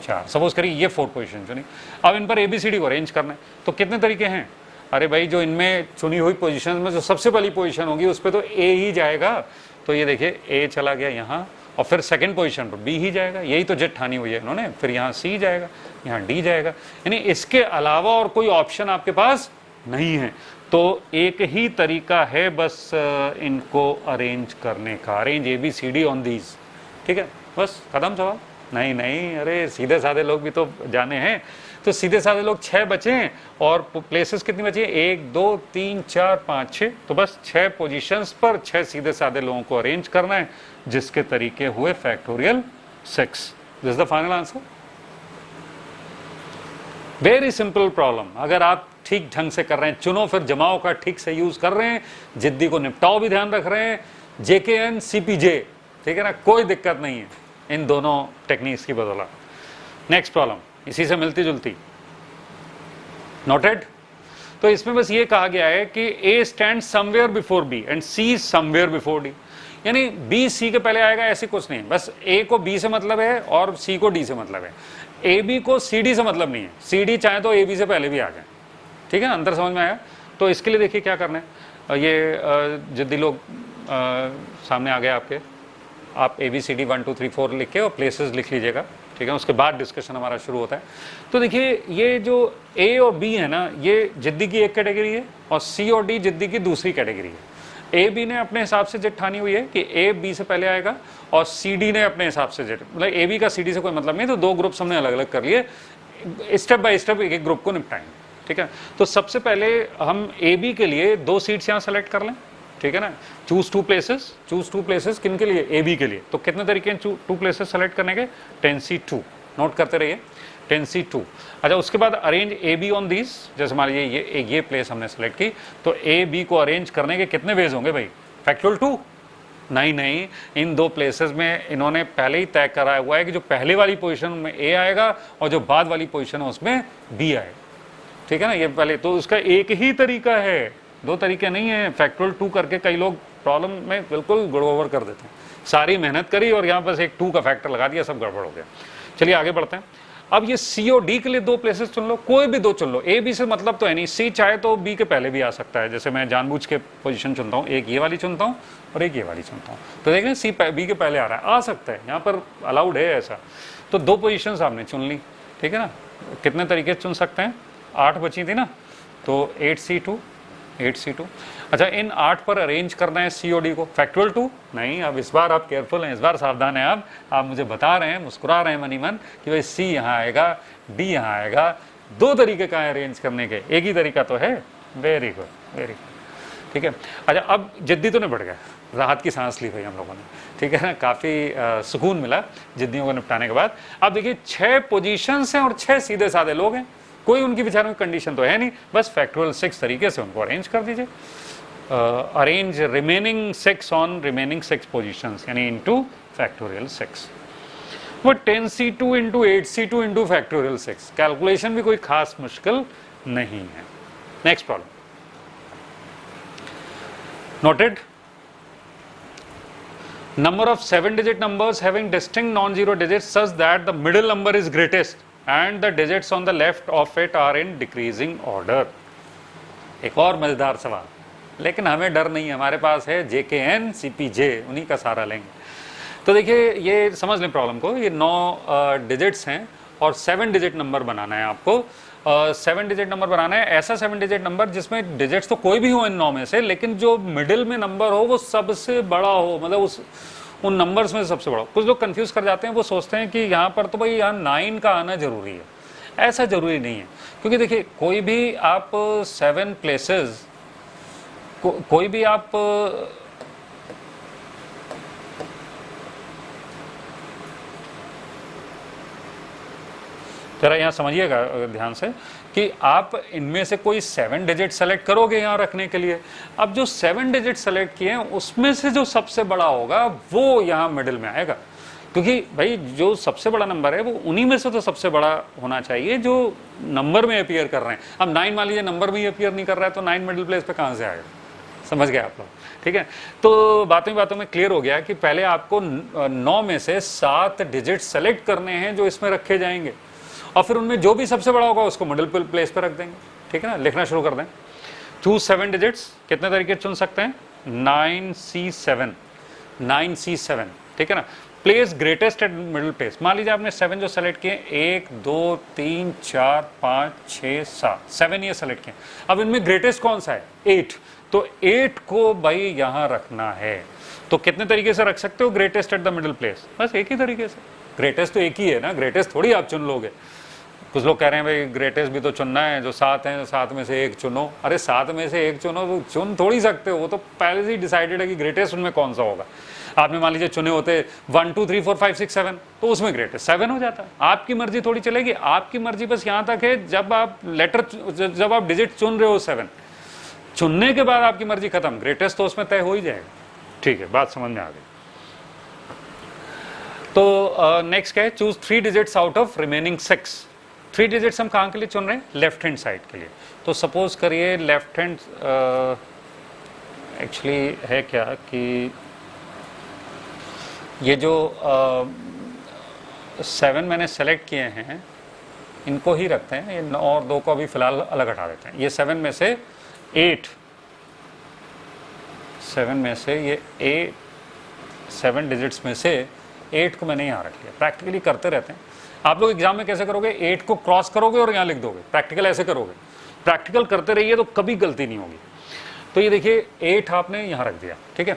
4, सपोज करिए ये 4 पोजीशन चुनी, अब इन पर ABCD को अरेंज करना है। तो कितने तरीके हैं? अरे भाई, जो इनमें चुनी हुई पोजीशन में जो सबसे पहली पोजीशन होगी उस पर तो A ही जाएगा, तो ये देखिए A चला गया यहाँ, और फिर सेकंड पोजीशन पर B ही जाएगा, यही तो जिद ठानी हुई है इन्होंने। फिर यहाँ C जाएगा, यहाँ D जाएगा, यानी इसके अलावा और कोई ऑप्शन आपके पास नहीं है। तो एक ही तरीका है बस इनको अरेंज करने का, अरेंज ABCD ऑन दीज। ठीक है, बस खत्म सवाल। नहीं नहीं, अरे सीधे साधे लोग भी तो जाने हैं, तो सीधे साधे लोग 6 बचे हैं, और प्लेसेस कितनी बची है? 1 2 3 4 5 6, तो बस 6 पोजीशंस पर 6 सीधे साधे लोगों को अरेंज करना है, जिसके तरीके हुए factorial 6। This is the final answer. Very simple problem. अगर आप ठीक ढंग से कर रहे हैं, चुनो फिर जमाओ का ठीक से यूज कर रहे हैं, जिद्दी को निपटाओ भी ध्यान रख रहे हैं, JKN CPJ, ठीक है ना, कोई दिक्कत नहीं है इन दोनों टेक्निक्स की बदौलत। नेक्स्ट प्रॉब्लम इसी से मिलती जुलती, नोटेड। तो इसमें बस ये कहा गया है कि A stand somewhere before B and C somewhere before D, यानी B C के पहले आएगा ऐसी कुछ नहीं, बस A को B से मतलब है और C को D से मतलब है, AB को CD से मतलब नहीं है, CD चाहे तो AB से पहले भी आ जाए। ठीक है, अंतर समझ में आया? तो इसके लिए देखिए क्या करना है, ये जिद्दी लोग सामने आ गए आपके, आप ABCD 1 2 3 4 लिख के और प्लेसेस लिख लीजिएगा। ठीक है, उसके बाद डिस्कशन हमारा शुरू होता है। तो देखिए ये जो A और B है ना, ये जिद्दी की एक कैटेगरी है और C और D जिद्दी की दूसरी कैटेगरी है। A B ने अपने हिसाब से जिद ठानी हुई है कि A B से पहले आएगा, और C D ने अपने हिसाब से जिद, मतलब A B का C D से कोई मतलब नहीं, तो 2 ग्रुप्स हमने अलग अलग कर लिए, स्टेप बाय स्टेप एक एक ग्रुप को निपटाएंगे। ठीक है, तो सबसे पहले हम A B के लिए 2 सीट्स यहाँ सेलेक्ट कर लें। ठीक है ना, चूज 2 प्लेसेस, चूज 2 प्लेसेस किन के लिए? A B के लिए। तो कितने तरीके हैं 2 प्लेसेस सेलेक्ट करने के? 10C2, नोट करते रहिए, 10C2। अच्छा, उसके बाद अरेंज AB ऑन दीज। जैसे मान लीजिए ये प्लेस हमने सेलेक्ट की, तो A B को अरेंज करने के कितने वेज होंगे भाई? फैक्टोरियल 2? नहीं नहीं, इन 2 प्लेसेस में इन्होंने पहले ही तय कराया हुआ है कि जो पहले वाली पोजीशन में A आएगा और जो बाद वाली पोजीशन है उसमें B आएगा। ठीक है ना, ये पहले तो उसका एक ही तरीका है, 2 तरीके नहीं है। फैक्टोरियल 2 करके कई लोग प्रॉब्लम में बिल्कुल गड़बड़ कर देते हैं, सारी मेहनत करी और यहाँ बस एक 2 का फैक्टर लगा दिया, सब गड़बड़ हो गया। चलिए आगे बढ़ते हैं। अब ये C और D के लिए 2 प्लेसेस चुन लो, कोई भी 2 चुन लो, A B से मतलब तो है नहीं, C चाहे तो B के पहले भी आ सकता है। जैसे मैं जानबूझ के पोजीशन चुनता हूँ, एक ये वाली चुनता हूँ और एक ये वाली चुनता हूँ, तो देखें C B के पहले आ रहा है, आ सकता है, यहाँ पर अलाउड है ऐसा। तो 2 पोजीशन आपने चुन ली। ठीक है ना, कितने तरीके चुन सकते हैं? 8 बची थी ना, तो 8C2, 8C2। अच्छा, इन 8 पर अरेंज करना है C और D को। फैक्टोरियल 2 नहीं, अब इस बार आप केयरफुल हैं, इस बार सावधान हैं आप मुझे बता रहे हैं, मुस्कुरा रहे हैं मनी मन कि भाई C यहाँ आएगा, D यहाँ आएगा। 2 तरीके का है अरेंज करने के, एक ही तरीका तो है। Very good, very good. ठीक है, अच्छा अब जिद्दी तो नहीं बढ़ गया, राहत की सांस ली भाई हम लोगों ने। ठीक है ना, काफ़ी सुकून मिला जिद्दियों को निपटाने के बाद। अब देखिए 6 पोजीशंस हैं और 6 सीधे साधे लोग हैं, कोई उनकी बेचारों की कंडीशन तो है नहीं, बस फैक्टोरियल 6 तरीके से उनको अरेंज कर दीजिए। Arrange remaining 6 on remaining 6 positions, यानी इनटू फैक्टोरियल 6। वो 10C2 into 8C2 into factorial 6, calculation भी कोई खास मुश्किल नहीं है। Next problem, noted. Number of 7-digit numbers having distinct non-zero digits such that the middle number is greatest and the digits on the left of it are in decreasing order। एक और मजेदार सवाल, लेकिन हमें डर नहीं है, हमारे पास है JKN CPJ, उन्हीं का सहारा लेंगे। तो देखिए ये समझ लें प्रॉब्लम को, ये 9 डिजिट्स हैं और 7 डिजिट नंबर बनाना है आपको। 7 डिजिट नंबर बनाना है, ऐसा 7 डिजिट नंबर जिसमें डिजिट्स तो कोई भी हो इन 9 में से, लेकिन जो मिडिल में नंबर हो वो सबसे बड़ा हो, मतलब उन नंबर्स में सबसे बड़ा। कुछ लोग कंफ्यूज कर जाते हैं, वो सोचते हैं कि यहाँ पर तो भाई यहाँ 9 का आना जरूरी है, ऐसा जरूरी नहीं है, क्योंकि देखिए कोई भी आप 7 प्लेसेस कोई भी आप जरा यहाँ समझिएगा ध्यान से कि आप इनमें से कोई 7 डिजिट सेलेक्ट करोगे यहाँ रखने के लिए। अब जो 7 डिजिट सेलेक्ट किए हैं उसमें से जो सबसे बड़ा होगा वो यहाँ मिडिल में आएगा, क्योंकि भाई जो सबसे बड़ा नंबर है वो उन्हीं में से तो सबसे बड़ा होना चाहिए जो नंबर में अपीयर कर रहे हैं। अब 9 मान लीजिए नंबर में ही अपीयर नहीं कर रहा है तो 9 मिडिल प्लेस पे कहाँ से आएगा, समझ गए आप लोग, ठीक है। तो बातों में क्लियर हो गया कि पहले आपको 9 में से 7 डिजिट सेलेक्ट करने हैं जो इसमें रखे जाएंगे, और फिर उनमें जो भी सबसे बड़ा होगा उसको मिडिल प्लेस पे रख देंगे, ठीक है ना। लिखना शुरू कर दें। चूज 7 डिजिट्स, कितने तरीके चुन सकते हैं, 9C7, 9C7, ठीक है ना। Place greatest eight middle place, मान लीजिए आपने 7 जो सेलेक्ट किए, 1 2 3 4 5 6 7, 7 ये सेलेक्ट किए। अब इनमें ग्रेटेस्ट कौन सा है, 8, तो 8 को भाई यहां रखना है। तो कितने तरीके से रख सकते हो greatest at the middle place, बस एक ही तरीके से। ग्रेटेस्ट तो एक ही है ना, ग्रेटेस्ट थोड़ी आप चुन लोगे। कुछ लोग कह रहे हैं भाई ग्रेटेस्ट भी तो चुनना है, जो 7 हैं 7 में से एक चुनो। अरे 7 में से एक चुनो तो चुन थोड़ी सकते हो, वो तो पहले से ही डिसाइडेड है कि ग्रेटेस्ट उनमें कौन सा होगा। आपने मान लीजिए चुने होते 1 2 3 4 5 6 7, तो उसमें ग्रेटेस्ट 7 हो जाता है। आपकी मर्जी थोड़ी चलेगी, आपकी मर्जी बस यहाँ तक है जब आप जब आप डिजिट चुन रहे हो 7, चुनने के बाद आपकी मर्जी खत्म, ग्रेटेस्ट तो उसमें तय हो ही जाएगा, ठीक है। बात समझ में आ गई। तो नेक्स्ट क्या है, choose 3 digits out of remaining 6। 3 digits हम कहाँ के लिए चुन रहे हैं, लेफ्ट हैंड साइड के लिए। तो सपोज करिए लेफ्ट हैंड, एक्चुअली है क्या कि ये जो 7 मैंने सेलेक्ट किए हैं इनको ही रखते हैं, ये 9 और 2 को अभी फिलहाल अलग हटा देते हैं। ये 7 में से 8, 7 में से ये 7 डिजिट्स में से 8 को मैंने यहाँ रख लिया। प्रैक्टिकली करते रहते हैं आप लोग। एग्जाम में कैसे करोगे, 8 को क्रॉस करोगे और यहाँ लिख दोगे, प्रैक्टिकल ऐसे करोगे। प्रैक्टिकल करते रहिए तो कभी गलती नहीं होगी। तो ये देखिए 8 आपने यहाँ रख दिया, ठीक है।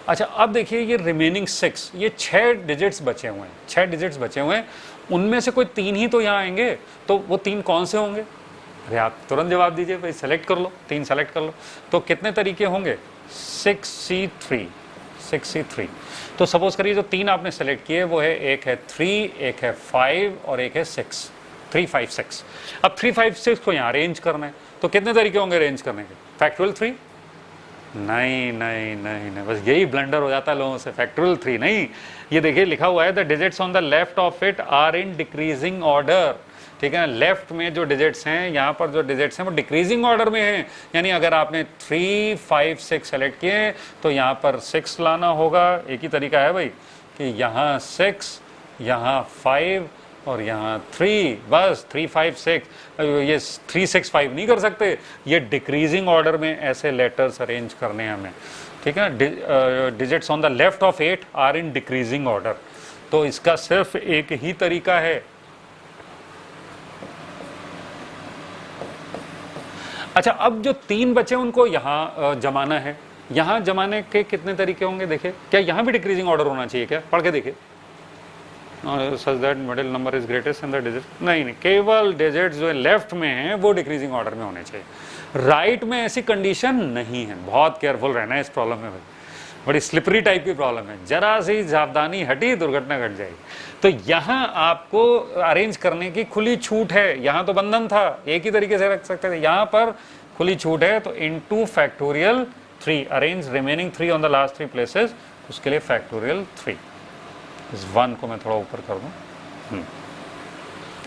अच्छा अब देखिए ये रिमेनिंग 6, ये 6 डिजिट्स बचे हुए हैं, 6 डिजिट्स बचे हुए हैं, उनमें से कोई 3 ही तो यहाँ आएंगे, तो वो 3 कौन से होंगे। अरे आप तुरंत जवाब दीजिए भाई, सेलेक्ट कर लो, 3 सेलेक्ट कर लो। तो कितने तरीके होंगे, 6C3, 6C3। तो सपोज करिए जो 3 आपने सेलेक्ट किए वो है, एक है 3, एक है 5 और एक है 6, 3 5 6। अब 3 5 6 को यहाँ अरेंज करना है, तो कितने तरीके होंगे अरेंज करने के, फैक्टोरियल 3? नहीं नहीं नहीं नहीं, बस यही ब्लंडर हो जाता है लोगों से, फैक्टोरियल 3 नहीं। ये देखिए लिखा हुआ है the digits on the left of it are in decreasing order, ठीक है ना। लेफ्ट में जो डिजिट्स हैं, यहाँ पर जो डिजिट्स हैं वो डिक्रीजिंग ऑर्डर में हैं, यानी अगर आपने 3 5 6 सेलेक्ट किए तो यहाँ पर 6 लाना होगा। एक ही तरीका है भाई कि यहाँ 6, यहाँ 5 और यहाँ 3, बस 3 5 6। ये 3 6 5 नहीं कर सकते, ये डिक्रीजिंग ऑर्डर में ऐसे लेटर्स अरेंज करने हैं हमें, ठीक है ना। Digits on the left of 8 are in decreasing order, तो इसका सिर्फ एक ही तरीका है। अच्छा अब जो 3 बचे उनको यहाँ जमाना है। यहाँ जमाने के कितने तरीके होंगे, देखिए क्या यहाँ भी डिक्रीजिंग ऑर्डर होना चाहिए क्या, पढ़ के देखिए। Such that middle number is greatest in the digit, नहीं नहीं, केवल डिजिट्स जो लेफ्ट में हैं वो डिक्रीजिंग ऑर्डर में होने चाहिए। राइट में ऐसी कंडीशन नहीं है, बहुत केयरफुल रहना है इस प्रॉब्लम में भाई, बड़ी स्लिपरी टाइप की प्रॉब्लम है, जरा सी सावधानी हटी दुर्घटना घट जाएगी। तो यहाँ आपको अरेंज करने की खुली छूट है, यहाँ तो बंधन था, एक ही तरीके से रख सकते थे, यहाँ पर खुली छूट है। तो into factorial 3 arrange remaining 3 on the last 3 places, उसके लिए फैक्टोरियल 3। इस 1 को मैं थोड़ा ऊपर कर दूं,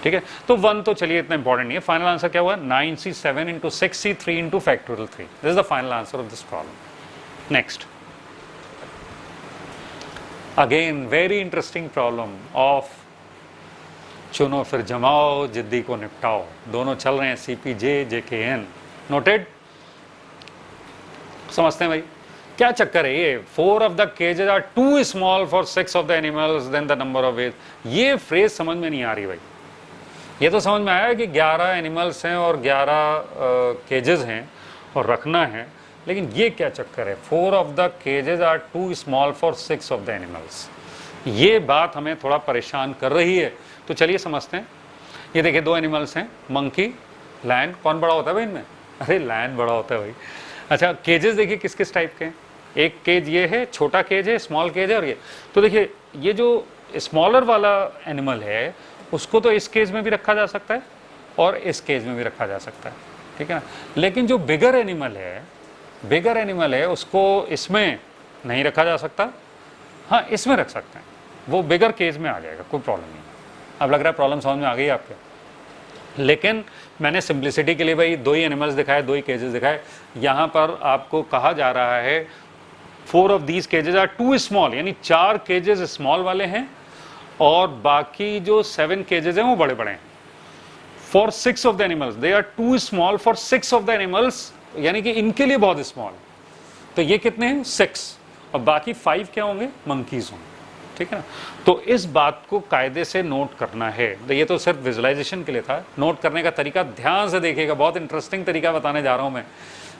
ठीक है। तो 1 तो चलिए इतना इंपॉर्टेंट नहीं है। फाइनल आंसर क्या हुआ, 9C7 into 6C3 into factorial 3। This is the final answer of this problem. Next, again very interesting problem of चुनो फिर जमाओ जिद्दी को निपटाओ। दोनों चल रहे हैं CPJ JKN, नोटेड। समझते हैं भाई क्या चक्कर है ये, 4 of the cages are too small for 6 of the animals then the number of weights। ये फ्रेज समझ में नहीं आ रही भाई। ये तो समझ में आया कि 11 एनिमल्स हैं और 11 केजेस हैं और रखना है, लेकिन ये क्या चक्कर है, 4 of the cages are too small for 6 of the animals। ये बात हमें थोड़ा परेशान कर रही है। तो चलिए समझते हैं ये देखिए दो एनिमल्स हैं, मंकी, लायन। कौन बड़ा होता है भाई इनमें? अरे लायन बड़ा होता है भाई। अच्छा, केजेस देखिए किस किस टाइप के हैं। एक केज ये है, छोटा केज है, स्मॉल केज है, और ये तो देखिए ये जो स्मॉलर वाला एनिमल है उसको तो इस केज में भी रखा जा सकता है और इस केज में भी रखा जा सकता है, ठीक है ना। लेकिन जो बिगर एनिमल है उसको इसमें नहीं रखा जा सकता, हाँ इसमें रख सकते हैं, वो बिगर केज में आ जाएगा, कोई प्रॉब्लम नहीं। अब लग रहा है प्रॉब्लम समझ में आ गई आपके। लेकिन मैंने सिंप्लिसिटी के लिए भाई दो ही एनिमल्स दिखाए, दो ही केजेस दिखाए। यहाँ पर आपको कहा जा रहा है 4 of these cages are too small, यानी 4 केजेस स्मॉल वाले हैं और बाकी जो 7 केजेस हैं वो बड़े बड़े हैं। For 6 of the animals they are too small for 6 of the animals, यानी कि इनके लिए बहुत स्मॉल। तो ये कितने हैं? 6, और बाकी 5 क्या होंगे? मंकीज होंगे, ठीक है ना। तो इस बात को कायदे से नोट करना है। तो ये तो सिर्फ विजुअलाइजेशन के लिए था, नोट करने का तरीका ध्यान से देखिएगा, बहुत इंटरेस्टिंग तरीका बताने जा रहा हूं मैं,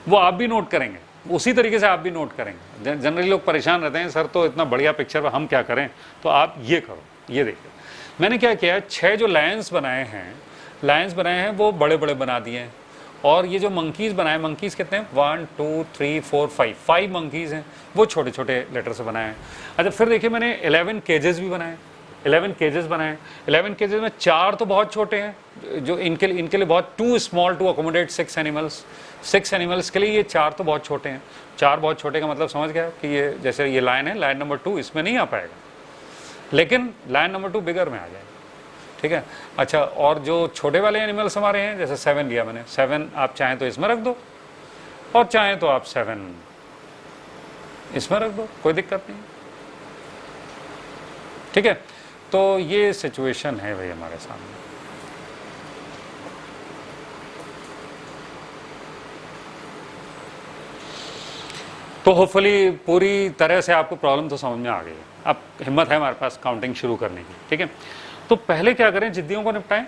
वो आप भी नोट करेंगे, उसी तरीके से आप भी नोट करेंगे। जनरली लोग परेशान रहते हैं, सर तो इतना बढ़िया पिक्चर हम क्या करें, तो आप ये करो, ये देखिए मैंने क्या किया, 6 जो लायंस बनाए हैं वो बड़े बड़े बना दिए हैं, और ये जो मंकीज बनाए, मंकीज कितने हैं? 1 2 3 4 5 मंकीज हैं, वो छोटे छोटे लेटर से बनाए हैं। अच्छा फिर देखिए मैंने 11 केजेस भी बनाए, 11 केजेस में 4 तो बहुत छोटे हैं, जो इनके लिए बहुत too small to accommodate 6 animals के लिए ये 4 तो बहुत छोटे हैं। 4 बहुत छोटे का मतलब समझ गया कि ये जैसे ये लायन है, लायन नंबर 2 इसमें नहीं आ पाएगा, लेकिन लायन नंबर 2 बिगर में आ जाएगा, ठीक है। अच्छा, और जो छोटे वाले एनिमल्स हमारे हैं, जैसे 7 लिया मैंने, 7 आप चाहें तो इसमें रख दो और चाहें तो आप 7 इसमें रख दो, कोई दिक्कत नहीं, ठीक है। तो ये सिचुएशन है भाई हमारे सामने। तो होपफुली पूरी तरह से आपको प्रॉब्लम तो समझ में आ गई है। अब हिम्मत है हमारे पास काउंटिंग शुरू करने की, ठीक है। तो पहले क्या करें, जिद्दियों को निपटाएं।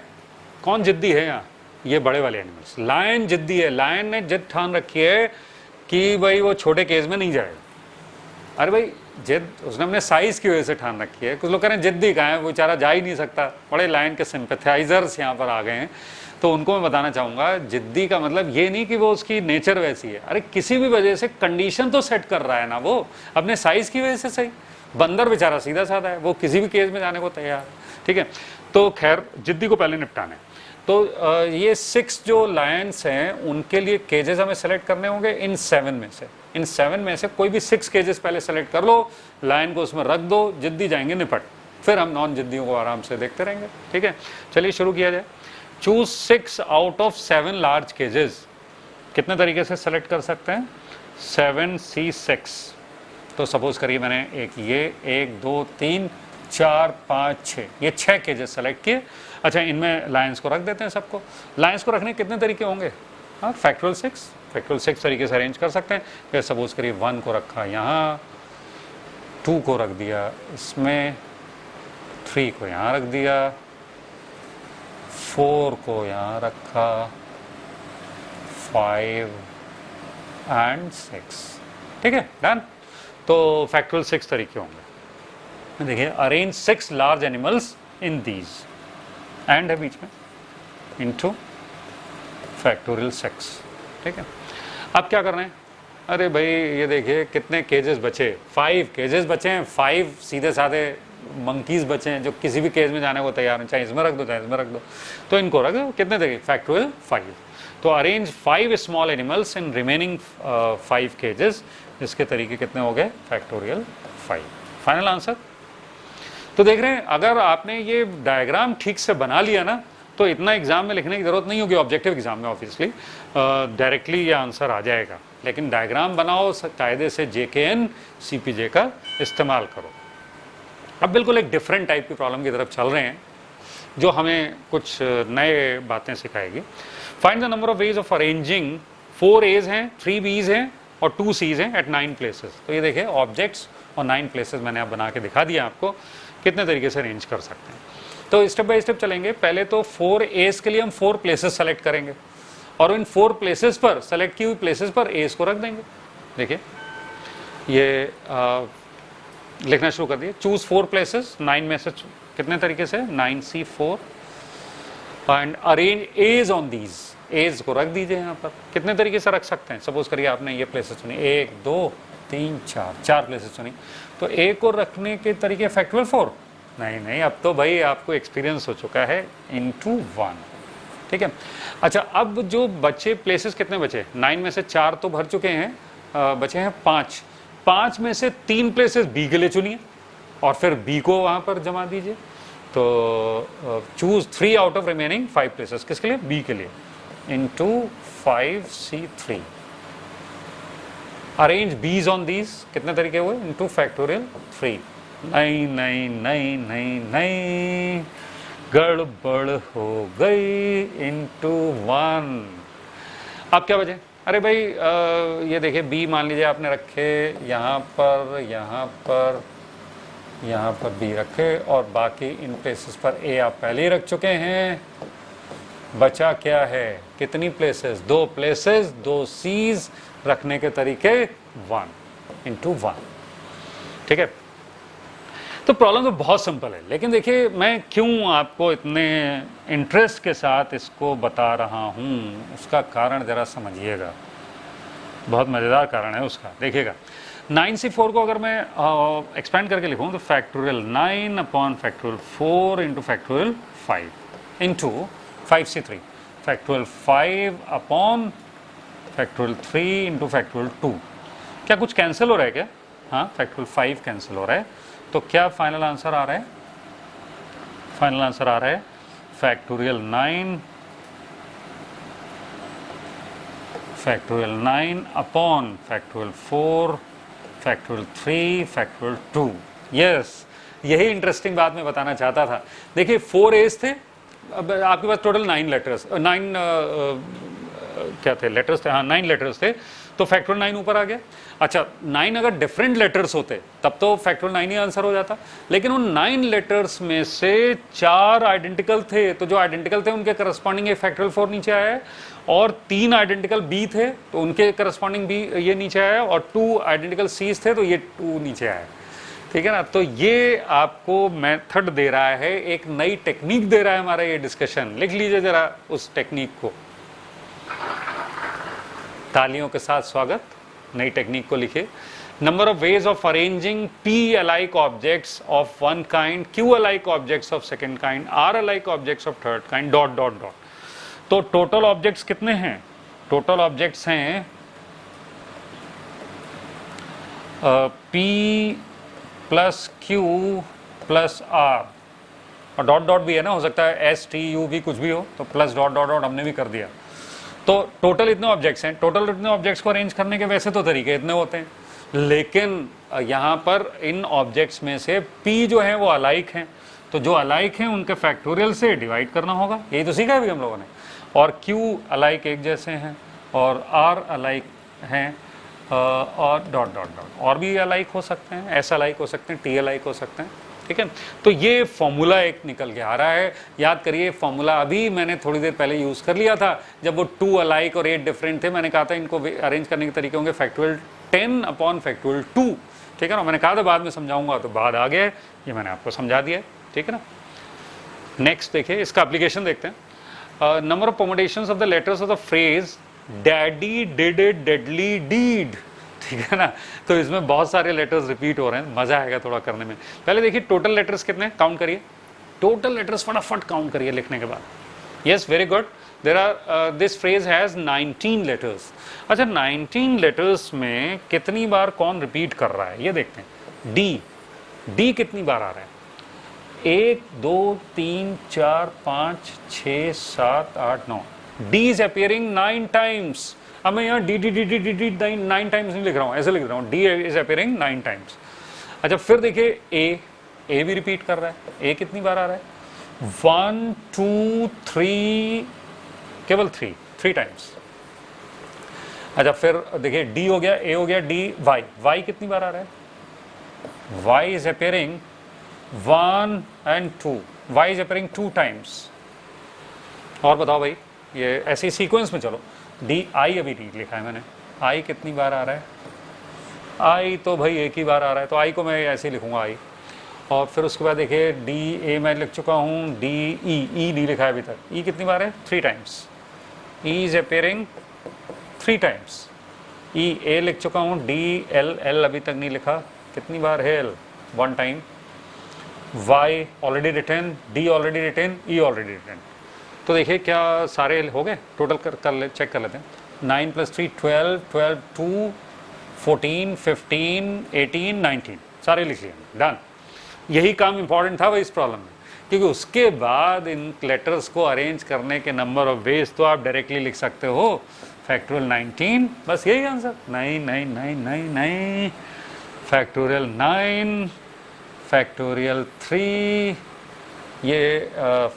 कौन जिद्दी है यहाँ? ये बड़े वाले एनिमल्स। लायन जिद्दी है, लायन ने जिद ठान रखी है कि भाई वो छोटे केज में नहीं जाएगा। अरे भाई जिद उसने अपने साइज की वजह से ठान रखी है। कुछ लोग कह रहे हैं जिद्दी कहाँ है, वो बेचारा जा ही नहीं सकता। बड़े लायन के सिंपैथाइजर्स यहाँ पर आ गए हैं, तो उनको मैं बताना चाहूँगा जिद्दी का मतलब ये नहीं कि वो उसकी नेचर वैसी है। अरे किसी भी वजह से कंडीशन तो सेट कर रहा है ना, वो अपने साइज की वजह से सही। बंदर बेचारा सीधा साधा है, वो किसी भी केज में जाने को तैयार, ठीक है। तो खैर जिद्दी को पहले निपटाना है। तो ये 6 जो लायंस हैं उनके लिए केजेस हमें सेलेक्ट करने होंगे इन 7 में से। इन 7 में से कोई भी 6 केजेस पहले सेलेक्ट कर लो, लायन को उसमें रख दो, जिद्दी जाएंगे निपट, फिर हम नॉन जिद्दियों को आराम से देखते रहेंगे, ठीक है। चलिए शुरू किया जाए। Choose 6 out of 7 large cages. कितने तरीके से सेलेक्ट कर सकते हैं? 7C6। तो सपोज करिए मैंने एक ये 1 2 3 4 5 6 ये 6 केजेस सेलेक्ट किए। अच्छा, इनमें लायंस को रख देते हैं सबको। लायंस को रखने के कितने तरीके होंगे? हाँ, फैक्टोरियल 6 तरीके से अरेंज कर सकते हैं। फिर सपोज करिए 1 को रखा यहाँ, 2 को रख दिया इसमें, 3 को यहाँ रख दिया, 4 को यहाँ रखा, 5 एंड 6, ठीक है, डन। तो फैक्टोरियल 6 तरीके होंगे। देखिए, arrange 6 large animals in these, and है बीच में, इनटू फैक्टोरियल 6, ठीक है। अब क्या करना है? अरे भाई ये देखिए कितने केजेस बचे, 5 केजेस बचे हैं, 5 सीधे साधे मंकीज बचे हैं जो किसी भी केज में जाने को तैयार हैं, चाहे इसमें रख दो चाहे इसमें रख दो। तो इनको रख दो, कितने देखिए, फैक्टोरियल 5। तो arrange 5 small animals in remaining 5 केजेस। इसके तरीके कितने हो गए? फैक्टोरियल 5। Final answer. तो देख रहे हैं, अगर आपने ये डायग्राम ठीक से बना लिया ना, तो इतना एग्जाम में लिखने की जरूरत नहीं होगी। ऑब्जेक्टिव एग्जाम में ऑब्वियसली डायरेक्टली ये आंसर आ जाएगा, लेकिन डायग्राम बनाओ कायदे से, JKN CPJ का इस्तेमाल करो। अब बिल्कुल एक डिफरेंट टाइप की प्रॉब्लम की तरफ चल रहे हैं जो हमें कुछ नए बातें सिखाएगी। Find the number of ways of arranging 4 A's हैं, 3 B's हैं और 2 C's हैं एट 9 प्लेसेस। तो ये देखिए ऑब्जेक्ट्स और 9 प्लेसेस मैंने आप बना के दिखा दिया आपको, कितने तरीके से अरेंज कर सकते हैं। तो स्टेप बाय स्टेप चलेंगे। पहले तो 4 A's के लिए हम 4 प्लेसेस सेलेक्ट करेंगे और इन 4 प्लेसेस पर, सेलेक्ट की हुई प्लेसेस पर A's को रख देंगे। देखिए ये लिखना शुरू कर दिए। चूज 4 प्लेसेस, 9 में से कितने तरीके से? 9C4, and arrange as on these, as को रख दीजिए यहाँ पर। कितने तरीके से रख सकते हैं? सपोज करिए आपने ये प्लेसेस चुनी, 1 2 3 4 प्लेसेस चुनी, तो ए को रखने के तरीके फैक्टोरियल 4? नहीं, अब तो भाई आपको एक्सपीरियंस हो चुका है, इनटू 1। ठीक है, अच्छा अब जो बचे प्लेसेस कितने बचे? 9 में से 4 तो भर चुके हैं, बचे हैं 5। 5 में से 3 प्लेसेस बी के लिए चुनिए और फिर बी को वहां पर जमा दीजिए। तो choose 3 out of remaining 5 places, किसके लिए? बी के लिए, इनटू 5C3। अरेंज बीज ऑन दीज, कितने तरीके हुए? Into factorial 3। नहीं, गड़बड़ हो गई, इनटू 1। अब क्या बचे? अरे भाई ये देखिए, बी मान लीजिए आपने रखे यहाँ पर, यहाँ पर बी रखे, और बाकी इन प्लेसेस पर ए आप पहले ही रख चुके हैं। बचा क्या है? कितनी प्लेसेस? 2 प्लेसेस, 2 सीज रखने के तरीके 1 इंटू 1। ठीक है, तो प्रॉब्लम तो बहुत सिंपल है, लेकिन देखिए मैं क्यों आपको इतने इंटरेस्ट के साथ इसको बता रहा हूँ, उसका कारण ज़रा समझिएगा। बहुत मज़ेदार कारण है उसका, देखिएगा। 9C4 को अगर मैं एक्सपेंड करके लिखूँ तो factorial 9 upon factorial 4 into factorial 5 into 5C3, factorial 5 upon factorial 3 into factorial 2। क्या कुछ कैंसिल हो रहा है क्या? हाँ, फैक्टोरियल 5 कैंसिल हो रहा है, तो क्या फाइनल आंसर आ रहा है? फाइनल आंसर आ रहा है factorial 9 upon factorial 4 factorial 3 factorial 2। Yes, यही इंटरेस्टिंग बात मैं बताना चाहता था। देखिए 4 एज थे, अब आपके पास टोटल 9 लेटर्स, 9 क्या थे? लेटर्स थे, हाँ 9 लेटर्स थे, तो फैक्टोरियल 9 ऊपर आ गया। अच्छा 9 अगर डिफरेंट लेटर्स होते तब तो फैक्टोरियल 9 ही आंसर हो जाता, लेकिन उन 9 लेटर्स में से 4 आइडेंटिकल थे, तो जो आइडेंटिकल थे उनके करस्पॉन्डिंग एक फैक्टोरियल 4 नीचे आया है, और 3 आइडेंटिकल बी थे तो उनके करस्पॉन्डिंग बी ये नीचे आया, और 2 आइडेंटिकल सीज थे तो ये 2 नीचे आया। ठीक है ना, तो ये आपको मेथड दे रहा है, एक नई टेक्निक दे रहा है हमारा ये डिस्कशन। लिख लीजिए जरा उस टेक्निक को, तालियों के साथ स्वागत। नई टेक्निक को लिखिए। Number of ways of arranging P alike objects of one kind, Q alike objects of second kind, R alike objects of third kind, dot dot dot. तो टोटल ऑब्जेक्ट्स कितने हैं? टोटल ऑब्जेक्ट्स हैं P plus Q plus R, और dot dot भी है ना, हो सकता है एस टी यू भी कुछ भी हो, तो प्लस डॉट डॉट डॉट हमने भी कर दिया। तो टोटल इतने ऑब्जेक्ट्स हैं। टोटल इतने ऑब्जेक्ट्स को अरेंज करने के वैसे तो तरीके इतने होते हैं, लेकिन यहाँ पर इन ऑब्जेक्ट्स में से पी जो है वो अलाइक हैं, तो जो अलाइक हैं उनके फैक्टोरियल से डिवाइड करना होगा, यही तो सीखा है अभी हम लोगों ने। और क्यू अलाइक एक जैसे हैं, और आर अलाइक हैं, और डॉट डॉट डॉट और भी अलाइक हो सकते हैं, एस अलाइक हो सकते हैं, टी अलाइक हो सकते हैं। ठीक है, तो ये फॉर्मूला एक निकल के आ रहा है। याद करिए फॉर्मूला अभी मैंने थोड़ी देर पहले यूज़ कर लिया था, जब वो 2 अलाइक और 8 डिफरेंट थे। मैंने कहा था इनको अरेंज करने के तरीके होंगे फैक्टोरियल 10 अपॉन फैक्टोरियल 2। ठीक है ना, मैंने कहा था बाद में समझाऊंगा, तो बाद आ गया, ये मैंने आपको समझा दिया है। ठीक है ना, नेक्स्ट देखिए, इसका एप्लीकेशन देखते हैं। Number of permutations of the letters of the phrase daddy did a deadly deed. ठीक है ना, तो इसमें बहुत सारे लेटर्स रिपीट हो रहे हैं, मजा आएगा थोड़ा करने में। पहले देखिए टोटल लेटर्स कितने, काउंट करिए। टोटल लेटर्स फटाफट काउंट करिए लिखने के बाद। Yes, very good. There are this phrase has 19 letters. अच्छा 19 लेटर्स में कितनी बार कौन रिपीट कर रहा है ये देखते हैं। डी कितनी बार आ रहा है? 1 2 3 4 5 6 7 8 9। D is appearing 9 times. अब मैं यहाँ डी 9 टाइम्स नहीं लिख रहा हूँ, ऐसे लिख रहा हूँ, डी इज अपियरिंग 9 टाइम्स। अच्छा फिर देखिए ए भी रिपीट कर रहा है। ए कितनी बार आ रहा है? 1 2 3, केवल 3 टाइम्स। अच्छा फिर देखिए डी हो गया, ए हो गया, डी वाई कितनी बार आ रहा है? Y is appearing 1 and 2, Y is appearing 2 times. और बताओ भाई, ये ऐसे सीक्वेंस में चलो। डी आई अभी डी लिखा है मैंने, आई कितनी बार आ रहा है? आई तो भाई एक ही बार आ रहा है, तो आई को मैं ऐसे ही लिखूंगा आई। और फिर उसके बाद देखिए डी ए मैं लिख चुका हूँ, डी ई नहीं लिखा है अभी तक। ई कितनी बार है? 3 times. E is appearing 3 times. E A लिख चुका हूँ, डी एल एल अभी तक नहीं लिखा, कितनी बार है? L 1 time. Y already written, D already written, E already written. तो देखिए क्या सारे हो गए? टोटल चेक कर लेते हैं। 9 + 3 12, 12 2 14 15 18 19 सारे लिख लिए, डन। यही काम इंपॉर्टेंट था भाई इस प्रॉब्लम में, क्योंकि उसके बाद इन लेटर्स को अरेंज करने के नंबर ऑफ वेज तो आप डायरेक्टली लिख सकते हो, फैक्टोरियल 19, बस यही आंसर। 9 9 9 9 9 फैक्टोरियल 9 फैक्टोरियल 3, ये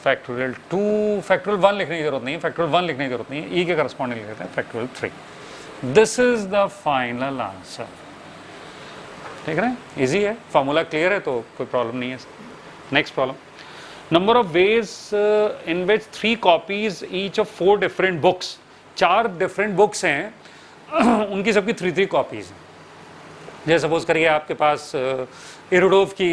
फैक्टोरियल 2, फैक्टोरियल 1 लिखने की जरूरत नहीं है, फैक्टोरियल 1 लिखने की जरूरत नहीं है, ई के करस्पॉन्डिंग लिख लेते हैं factorial 3। This is the final answer. देख रहे हैं, इजी है, फॉर्मूला क्लियर है तो कोई प्रॉब्लम नहीं है। Next problem, number of ways in which 3 copies each of 4 different books. 4 different books हैं उनकी सबकी 3 कॉपीज हैं। जैसे सपोज करिए आपके पास एरोडोव की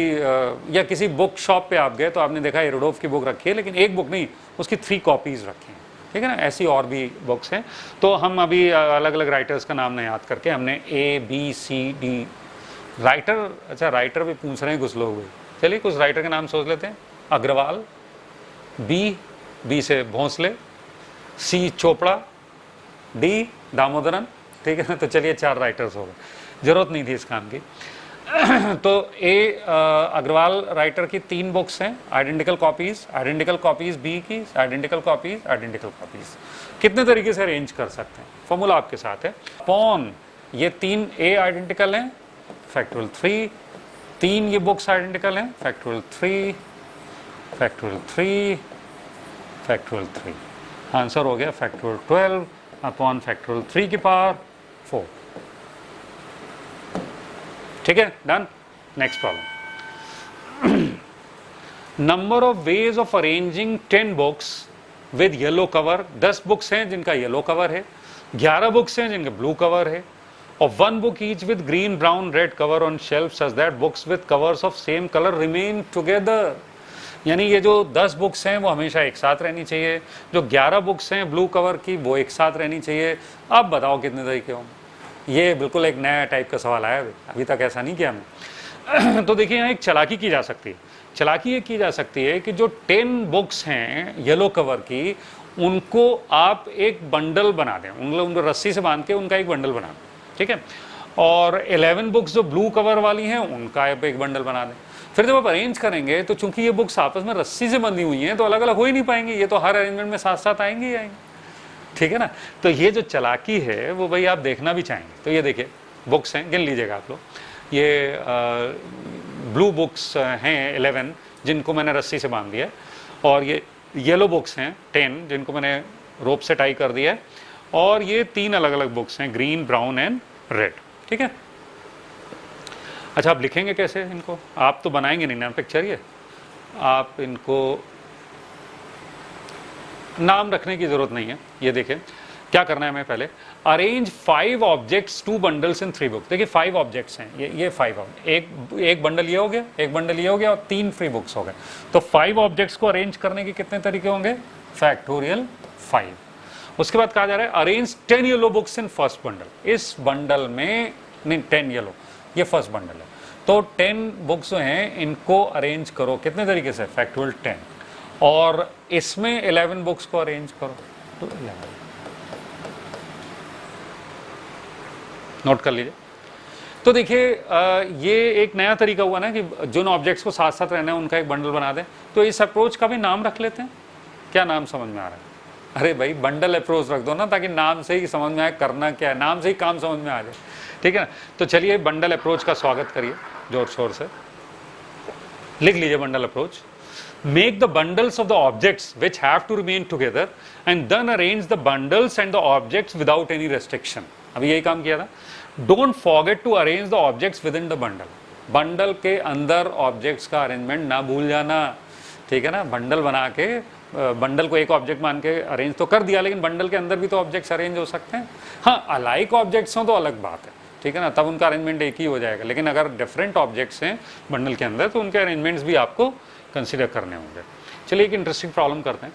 या किसी बुक शॉप पे आप गए तो आपने देखा एरोडोव की बुक रखी है, लेकिन एक बुक नहीं, उसकी 3 कॉपीज रखी हैं, ठीक है ना। ऐसी और भी बुक्स हैं। तो हम अभी अलग अलग राइटर्स का नाम याद करके हमने A B C D writer, अच्छा राइटर भी पूछ रहे हैं कुछ लोग, चलिए कुछ राइटर के नाम सोच लेते हैं। अग्रवाल, बी से भोंसले, सी चोपड़ा, डी दामोदरन, ठीक है ना। तो चलिए 4 राइटर्स हो गए, जरूरत नहीं थी इस काम की। तो ए अग्रवाल राइटर की 3 बुक्स हैं, आइडेंटिकल कॉपीज, बी की आइडेंटिकल कॉपीज। कितने तरीके से अरेंज कर सकते हैं? फॉर्मूला आपके साथ है। अपॉन ये 3 ए आइडेंटिकल हैं, फैक्टोरियल 3, 3 ये बुक्स आइडेंटिकल हैं, फैक्टोरियल 3 फैक्टोरियल 3 फैक्टोरियल 3। आंसर हो गया फैक्टोरियल 12 अपॉन फैक्टोरियल 3 की पावर 4। ठीक है, done. Next problem, number of ways of arranging 10 books with yellow cover. 10 books हैं जिनका येलो कवर है, 11 बुक्स हैं जिनका ब्लू कवर है, और 1 book each with green, brown, red cover on shelf such that books with covers of same color remain together। यानी ये जो 10 बुक्स हैं वो हमेशा एक साथ रहनी चाहिए, जो 11 बुक्स हैं ब्लू कवर की वो एक साथ रहनी चाहिए। अब बताओ कितने तरीके होंगे? ये बिल्कुल एक नया टाइप का सवाल आया, अभी तक ऐसा नहीं किया हमने। तो देखिए यहाँ एक चालाकी की जा सकती है। चालाकी ये की जा सकती है कि जो 10 बुक्स हैं येलो कवर की, उनको आप एक बंडल बना दें, उनको रस्सी से बांध के उनका एक बंडल बना दें, ठीक है। और 11 बुक्स जो ब्लू कवर वाली हैं उनका आप एक बंडल बना दें। फिर जब आप अरेंज करेंगे तो चूंकि ये बुक्स आपस में रस्सी से बंधी हुई हैं तो अलग अलग हो ही नहीं पाएंगी, ये तो हर अरेंजमेंट में साथ साथ आएंगे ही आएंगे, ठीक है ना। तो ये जो चालाकी है वो भाई आप देखना भी चाहेंगे। तो ये देखिए बुक्स हैं, गिन लीजिएगा आप लोग। ये ब्लू बुक्स हैं 11 जिनको मैंने रस्सी से बांध दिया, और ये येलो बुक्स हैं 10 जिनको मैंने रोप से टाई कर दिया है, और ये 3 अलग अलग बुक्स हैं, ग्रीन, ब्राउन एंड रेड, ठीक है। अच्छा, आप लिखेंगे कैसे इनको? आप तो बनाएंगे नहीं ना पिक्चर, ये आप इनको नाम रखने की जरूरत नहीं है। ये देखिए क्या करना है, हमें पहले अरेंज 5 ऑब्जेक्ट्स 2 बंडल्स इन 3 बुक्स। देखिए 5 ऑब्जेक्ट्स हैं, ये 5 एक बंडल ये हो गया, एक बंडल ये हो गया, और 3 फ्री बुक्स हो गए। तो 5 ऑब्जेक्ट्स को अरेंज करने के कितने तरीके होंगे? फैक्टोरियल 5। उसके बाद कहा जा रहा है arrange 10 yellow books in first bundle. इस बंडल में नहीं, 10 येलो, ये फर्स्ट बंडल है, तो 10 बुक्स जो हैं इनको अरेंज करो कितने तरीके से? फैक्टोरियल 10। और इसमें 11 बुक्स को अरेंज करो तो 11। नोट कर लीजिए। तो देखिए ये एक नया तरीका हुआ ना कि जिन ऑब्जेक्ट्स को साथ साथ रहना है उनका एक बंडल बना दें। तो इस अप्रोच का भी नाम रख लेते हैं। क्या नाम समझ में आ रहा है? अरे भाई बंडल अप्रोच रख दो ना, ताकि नाम से ही समझ में आए करना क्या है, नाम से ही काम समझ में आ जाए, ठीक है ना। तो चलिए बंडल अप्रोच का स्वागत करिए जोर शोर से। लिख लीजिए bundle approach. Make the bundles of the objects which have to remain together and then arrange the bundles and the objects without any restriction। अभी यही काम किया था। Don't forget to arrange the objects within the bundle। Bundle के अंदर objects का arrangement ना भूल जाना, ठीक है ना। बंडल बना के बंडल को एक ऑब्जेक्ट मान के अरेंज तो कर दिया, लेकिन बंडल के अंदर भी तो ऑब्जेक्ट्स अरेंज हो सकते हैं। हाँ, अलाइक ऑब्जेक्ट्स हों तो अलग बात है, ठीक है ना, तब उनका अरेंजमेंट एक ही हो जाएगा। लेकिन अगर डिफरेंट ऑब्जेक्ट्स हैं बंडल के अंदर तो उनके अरेंजमेंट्स भी आपको कंसिडर करने होंगे। चलिए एक इंटरेस्टिंग प्रॉब्लम करते हैं।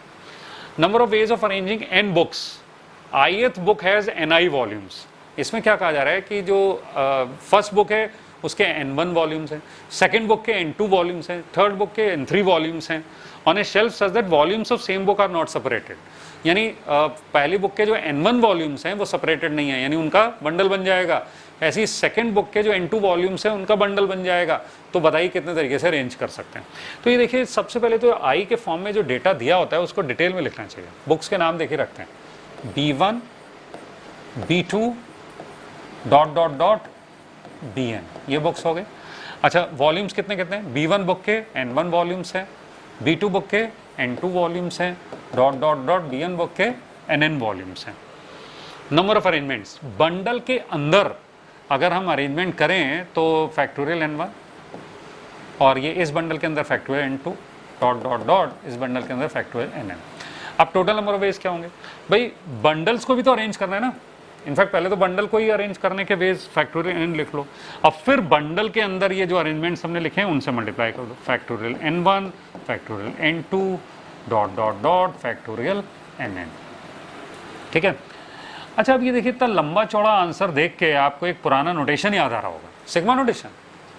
Number of ways of arranging n books, ith book has ni volumes. इसमें क्या कहा जा रहा है कि जो फर्स्ट बुक है उसके n1 वॉल्यूम्स हैं, सेकंड बुक के n2 वॉल्यूम्स हैं, थर्ड बुक के n3 वॉल्यूम्स हैं, on a shelf such that volumes of same book are not separated. यानी पहली बुक के जो n1 वॉल्यूम्स हैं वो सेपरेटेड नहीं है, यानी उनका बंडल बन जाएगा। ऐसे ही सेकंड बुक के जो n2 वॉल्यूम्स हैं उनका बंडल बन जाएगा। तो बताइए कितने तरीके से अरेंज कर सकते हैं। तो ये देखिए, सबसे पहले तो आई के फॉर्म में जो डेटा दिया होता है उसको डिटेल में लिखना चाहिए। बुक्स के नाम देखिए रखते हैं, B1 B2 dot dot dot BN, ये बुक्स हो गए। अच्छा, वॉल्यूम्स कितने कितने हैं? B1 बुक के n1 वॉल्यूम्स हैं, B2 बुक के n2 वॉल्यूम्स हैं, dot dot dot BN book के nn वॉल्यूम्स हैं। नंबर ऑफ अरेंजमेंट्स, बंडल के अंदर अगर हम अरेंजमेंट करें तो फैक्टोरियल n1, और ये इस बंडल के अंदर factorial n2 dot dot dot इस बंडल के अंदर फैक्टोरियल nn। अब टोटल नंबर ऑफ वेज क्या होंगे? भाई बंडल्स को भी तो अरेंज करना है ना। इनफैक्ट पहले तो बंडल को ही अरेंज करने के वेज फैक्टोरियल n लिख लो, अब फिर बंडल के अंदर ये जो अरेंजमेंट्स हमने लिखे हैं उनसे मल्टीप्लाई कर दो, factorial n1 factorial n2 dot dot dot factorial nn। ठीक है। अच्छा, अब ये देखिए, इतना लंबा चौड़ा आंसर देख के आपको एक पुराना नोटेशन याद आ रहा होगा, सिग्मा नोटेशन।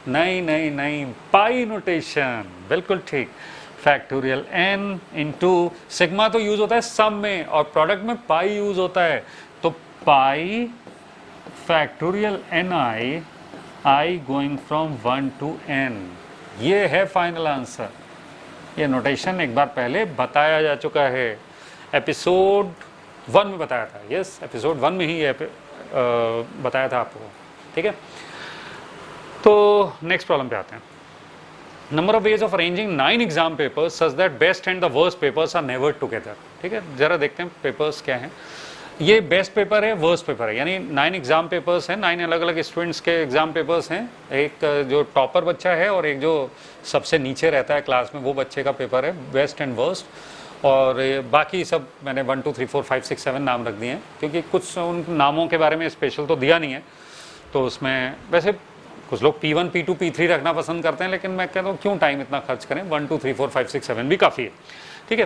नहीं नहीं नहीं, पाई नोटेशन, बिल्कुल ठीक। फैक्टोरियल n इंटू सिग्मा तो यूज होता है सम में, और प्रोडक्ट में पाई यूज होता है। तो pi factorial ni, i going from 1 to n, ये है फाइनल आंसर। ये नोटेशन एक बार पहले बताया जा चुका है, एपिसोड 1 में बताया था। यस, एपिसोड 1 में ही ये बताया था आपको। ठीक है, तो नेक्स्ट प्रॉब्लम पे आते हैं। Number of ways of arranging 9 exam papers such that best and the worst papers are never together. ठीक है, जरा देखते हैं पेपर्स क्या हैं। ये बेस्ट पेपर है, वर्स्ट पेपर है, यानी 9 एग्जाम पेपर्स हैं, 9 अलग अलग स्टूडेंट्स के एग्जाम पेपर्स हैं। एक जो टॉपर बच्चा है और एक जो सबसे नीचे रहता है क्लास में, वो बच्चे का पेपर है, बेस्ट एंड वर्स्ट। और बाकी सब मैंने 1 2 3 4 5 6 7 नाम रख दिए हैं, क्योंकि कुछ उन नामों के बारे में स्पेशल तो दिया नहीं है। तो उसमें वैसे कुछ लोग P1 P2 P3 रखना पसंद करते हैं, लेकिन मैं कहता हूँ क्यों टाइम इतना खर्च करें, 1 2 3 4 5 6 7 भी काफ़ी है। ठीक है,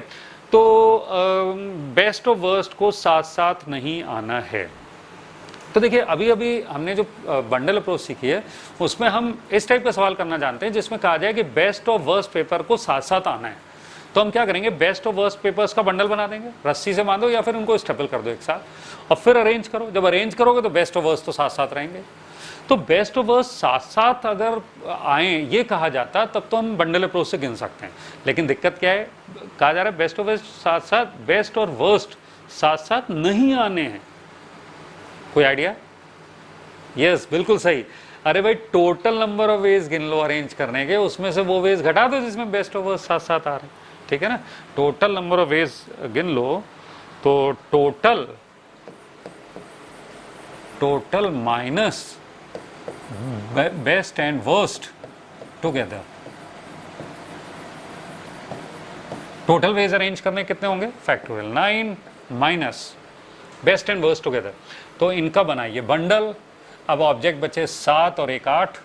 तो बेस्ट और वर्स्ट को साथ साथ नहीं आना है। तो देखिए, अभी अभी हमने जो बंडल अप्रोच सीखी है उसमें हम इस टाइप का सवाल करना जानते हैं जिसमें कहा जाए कि बेस्ट और वर्स्ट पेपर को साथ साथ आना है। तो हम क्या करेंगे, बेस्ट और वर्स्ट पेपर्स का बंडल बना देंगे, रस्सी से बांधो या फिर उनको स्टेपल कर दो एक साथ, और फिर अरेंज करो। जब अरेंज करोगे तो बेस्ट और वर्स्ट तो साथ साथ रहेंगे। तो बेस्ट और वर्स्ट साथ साथ अगर आए ये कहा जाता, तब तो हम बंडल अप्रोच से गिन सकते हैं। लेकिन दिक्कत क्या है, कहा जा रहा है बेस्ट और वर्स्ट साथ साथ, बेस्ट और वर्स्ट साथ साथ नहीं आने हैं। कोई आइडिया? यस, बिल्कुल सही। अरे भाई, टोटल नंबर ऑफ वेज गिन लो अरेंज करने के, उसमें से वो वेज घटा दो जिसमें बेस्ट और वर्स्ट साथ साथ आ रहे हैं। ठीक है ना, टोटल नंबर ऑफ वेज गिन लो, तो total minus best and worst together. Total ways arrange करने कितने होंगे? Factorial 9 minus best and worst together. तो इनका बनाइए बंडल। अब ऑब्जेक्ट बचे 7 और 1 8,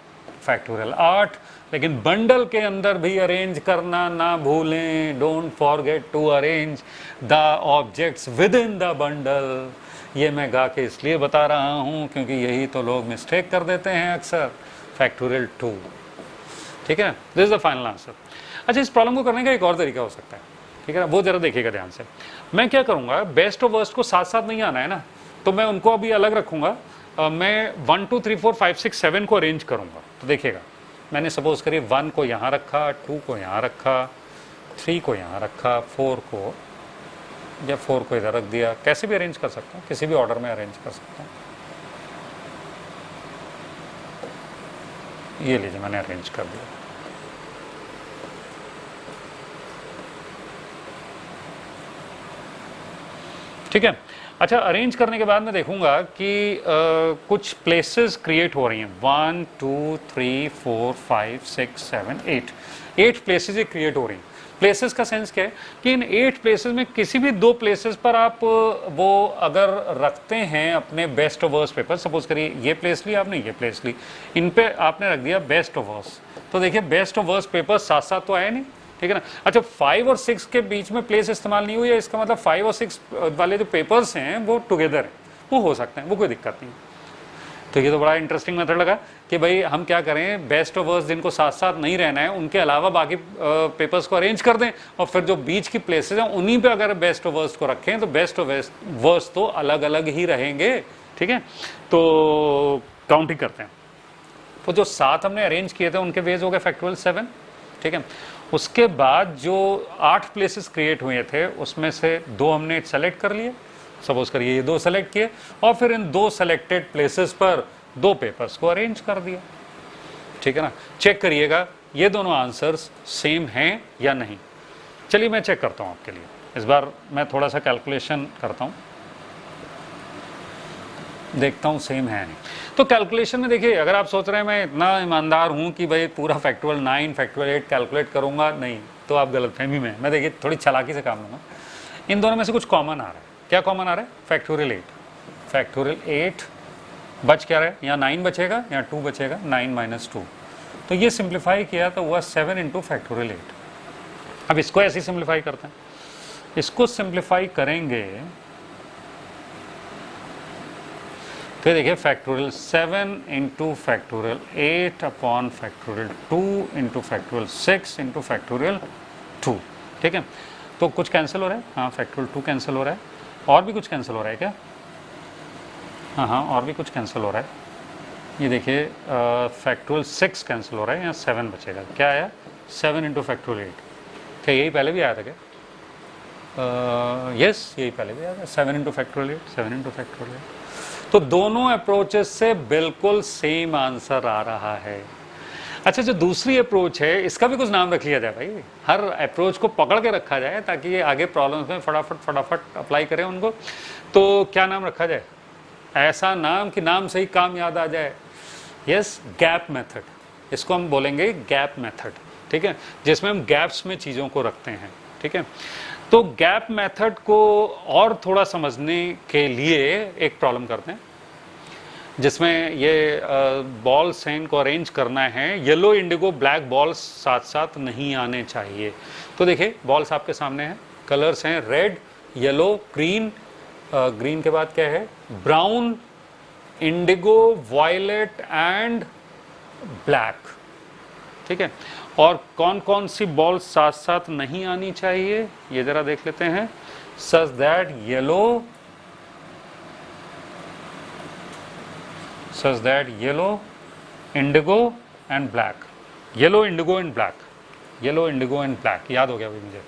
फैक्टोरियल 8। लेकिन बंडल के अंदर भी अरेंज करना ना भूलें, don't forget to arrange the objects within the bundle. ये मैं गा के इसलिए बता रहा हूँ क्योंकि यही तो लोग मिस्टेक कर देते हैं अक्सर। फैक्टोरियल 2। ठीक है, this is the final answer. अच्छा, इस प्रॉब्लम को करने का एक और तरीका हो सकता है। ठीक है ना, वो जरा देखिएगा ध्यान से। मैं क्या करूँगा, बेस्ट और वर्स्ट को साथ साथ नहीं आना है ना, तो मैं उनको अभी अलग रखूँगा। मैं 1 2 3 4 5 6 7 को अरेंज करूँगा। तो देखिएगा, मैंने सपोज करिए 1 को यहाँ रखा, 2 को यहाँ रखा, 3 को यहाँ रखा, 4 को या 4 को इधर रख दिया। कैसे भी अरेंज कर सकता हूँ, किसी भी ऑर्डर में अरेंज कर सकता हूँ। ये लीजिए, मैंने अरेंज कर दिया। ठीक है। अच्छा, अरेंज करने के बाद मैं देखूंगा कि कुछ प्लेसेस क्रिएट हो रही हैं। 1 2 3 4 5 6 7 8 प्लेसेस क्रिएट हो रही हैं। प्लेसेस का सेंस क्या है कि इन 8 प्लेसेस में किसी भी 2 प्लेसेस पर आप वो अगर रखते हैं अपने best of worst paper, suppose करिए ये प्लेस ली आपने, ये प्लेस ली, इन पे आपने रख दिया बेस्ट ऑफ वर्स्ट, तो देखिए बेस्ट ऑफ वर्स्ट पेपर साथ साथ तो आए नहीं, ठीक है ना। अच्छा 5 और 6 के बीच में प्लेस इस्तेमाल नहीं हुई है, इसका मतलब 5 और 6 वाले जो पेपर्स हैं वो टुगेदर हैं, वो हो सकते हैं, वो कोई दिक्कत नहीं। तो ये तो बड़ा इंटरेस्टिंग मेथड लगा कि भाई हम क्या करें, बेस्ट ऑफ वर्स्ट जिनको साथ साथ नहीं रहना है उनके अलावा बाकी पेपर्स को अरेंज कर दें, और फिर जो बीच की प्लेसेस हैं उन्हीं पे अगर बेस्ट ऑफ वर्स्ट को रखें तो बेस्ट ऑफ वर्स्ट तो अलग अलग ही रहेंगे, ठीक है। तो काउंट ही करते हैं, तो जो 7 हमने अरेंज किए थे उनके बेस हो गए फैक्टोरियल 7, ठीक है। उसके बाद जो 8 प्लेसेस क्रिएट हुए थे उसमें से 2 हमने सेलेक्ट कर लिए, सपोज करिए ये 2 सेलेक्ट किए, और फिर इन 2 सेलेक्टेड प्लेसेस पर 2 पेपर्स को अरेंज कर दिया, ठीक है ना। चेक करिएगा ये दोनों आंसर्स सेम हैं या नहीं। चलिए मैं चेक करता हूं आपके लिए, इस बार मैं थोड़ा सा कैलकुलेशन करता हूं, देखता हूं सेम है नहीं। तो कैलकुलेशन में देखिए, अगर आप सोच रहे हैं मैं इतना ईमानदार हूं कि भाई पूरा फैक्टोरियल 9 फैक्टोरियल 8 कैलकुलेट करूंगा, नहीं, तो आप गलतफहमी में। मैं देखिए थोड़ी चालाकी से काम लूंगा। इन दोनों में से कुछ कॉमन आ रहा है, क्या कॉमन आ रहा है? फैक्टोरियल 8, फैक्टोरियल 8 बच क्या रहा है, यहाँ 9 बचेगा, यहाँ 2 बचेगा, 9 माइनस 2, तो ये सिंप्लीफाई किया तो हुआ 7 इंटू फैक्टोरियल 8। अब इसको ऐसे ही सिंप्लीफाई करते हैं, इसको सिंप्लीफाई करेंगे तो देखिए factorial 7 into factorial 8 upon factorial 2 into factorial 6 into factorial 2, ठीक है। तो कुछ कैंसिल हो रहा है, हाँ फैक्टोरियल 2 कैंसिल हो रहा है, और भी कुछ कैंसिल हो रहा है क्या? हाँ और भी कुछ कैंसिल हो रहा है, ये देखिए फैक्टोरियल 6 कैंसिल हो रहा है, यहाँ 7 बचेगा, क्या आया 7 इंटू फैक्टोरियल 8, क्या यही पहले भी आया था क्या? यस यही पहले भी आया था, 7 इंटू फैक्टोरियल 8, 7 इंटू फैक्टोरियल 8। तो दोनों अप्रोचेस से बिल्कुल सेम आंसर आ रहा है। अच्छा जो दूसरी अप्रोच है इसका भी कुछ नाम रख लिया जाए भाई, हर अप्रोच को पकड़ के रखा जाए ताकि ये आगे प्रॉब्लम्स में फटाफट अप्लाई करें उनको। तो क्या नाम रखा जाए? ऐसा नाम कि नाम से ही काम याद आ जाए। यस, गैप मेथड, इसको हम बोलेंगे गैप मेथड, ठीक है, जिसमें हम गैप्स में चीज़ों को रखते हैं, ठीक है। तो गैप मेथड को और थोड़ा समझने के लिए एक प्रॉब्लम करते हैं जिसमें ये बॉल्स हैं, इनको अरेंज करना है, येलो इंडिगो ब्लैक बॉल्स साथ साथ नहीं आने चाहिए। तो देखिए बॉल्स आपके सामने हैं, कलर्स हैं रेड, येलो, ग्रीन, ग्रीन के बाद क्या है, brown, indigo, violet and black, ठीक है। और कौन कौन सी बॉल्स साथ साथ नहीं आनी चाहिए ये जरा देख लेते हैं। Such that yellow, Indigo and black, yellow, Indigo and black, yellow, Indigo and black, याद हो गया भाई मुझे,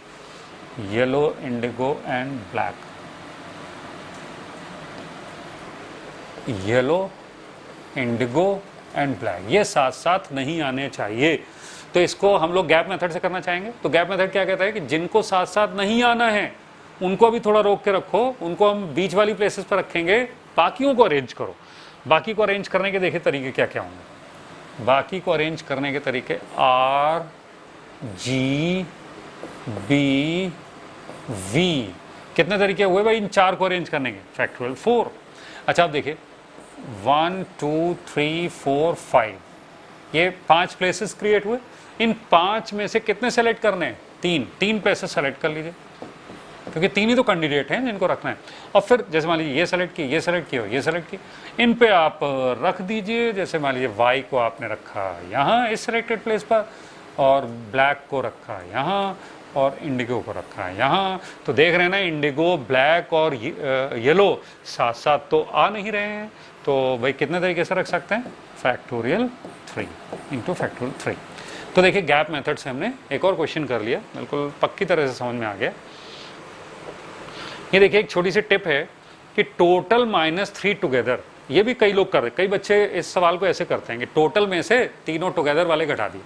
yellow, Indigo and black, yellow, Indigo and black, ये साथ साथ नहीं आने चाहिए। तो इसको हम लोग गैप मेथड से करना चाहेंगे। तो गैप मेथड क्या कहता है कि जिनको साथ साथ नहीं आना है उनको भी थोड़ा रोक के रखो, उनको हम बीच वाली प्लेसेस पर रखेंगे, बाकियों को अरेंज करो। बाकी को अरेंज करने के देखे तरीके क्या क्या होंगे। बाकी को अरेंज करने के तरीके R G B V, कितने तरीके हुए भाई इन 4 को अरेंज करने के? फैक्टोरियल 4। अच्छा आप देखिए 1 2 3 4 5, ये 5 प्लेसेस क्रिएट हुए। इन 5 में से कितने सेलेक्ट करने हैं? 3 प्लेसेस सेलेक्ट कर लीजिए, क्योंकि 3 ही तो कैंडिडेट हैं जिनको रखना है। और फिर जैसे मान लीजिए ये सेलेक्ट किए, ये सेलेक्ट किए, ये सेलेक्ट किए, इन पे आप रख दीजिए। जैसे मान लीजिए वाई को आपने रखा यहाँ इस सेलेक्टेड प्लेस पर, और ब्लैक को रखा यहाँ, और इंडिगो को रखा है यहाँ। तो देख रहे हैं ना, इंडिगो, ब्लैक और येलो साथ साथ तो आ नहीं रहे हैं। तो भाई कितने तरीके से रख सकते हैं? Factorial 3 into factorial 3। तो देखिए गैप मेथड से हमने एक और क्वेश्चन कर लिया, बिल्कुल पक्की तरह से समझ में आ गया। ये देखिए एक छोटी सी टिप है कि टोटल -3 टुगेदर, ये भी कई लोग कर रहे हैं। कई बच्चे इस सवाल को ऐसे करते हैं कि टोटल में से तीनों टुगेदर वाले घटा दिए,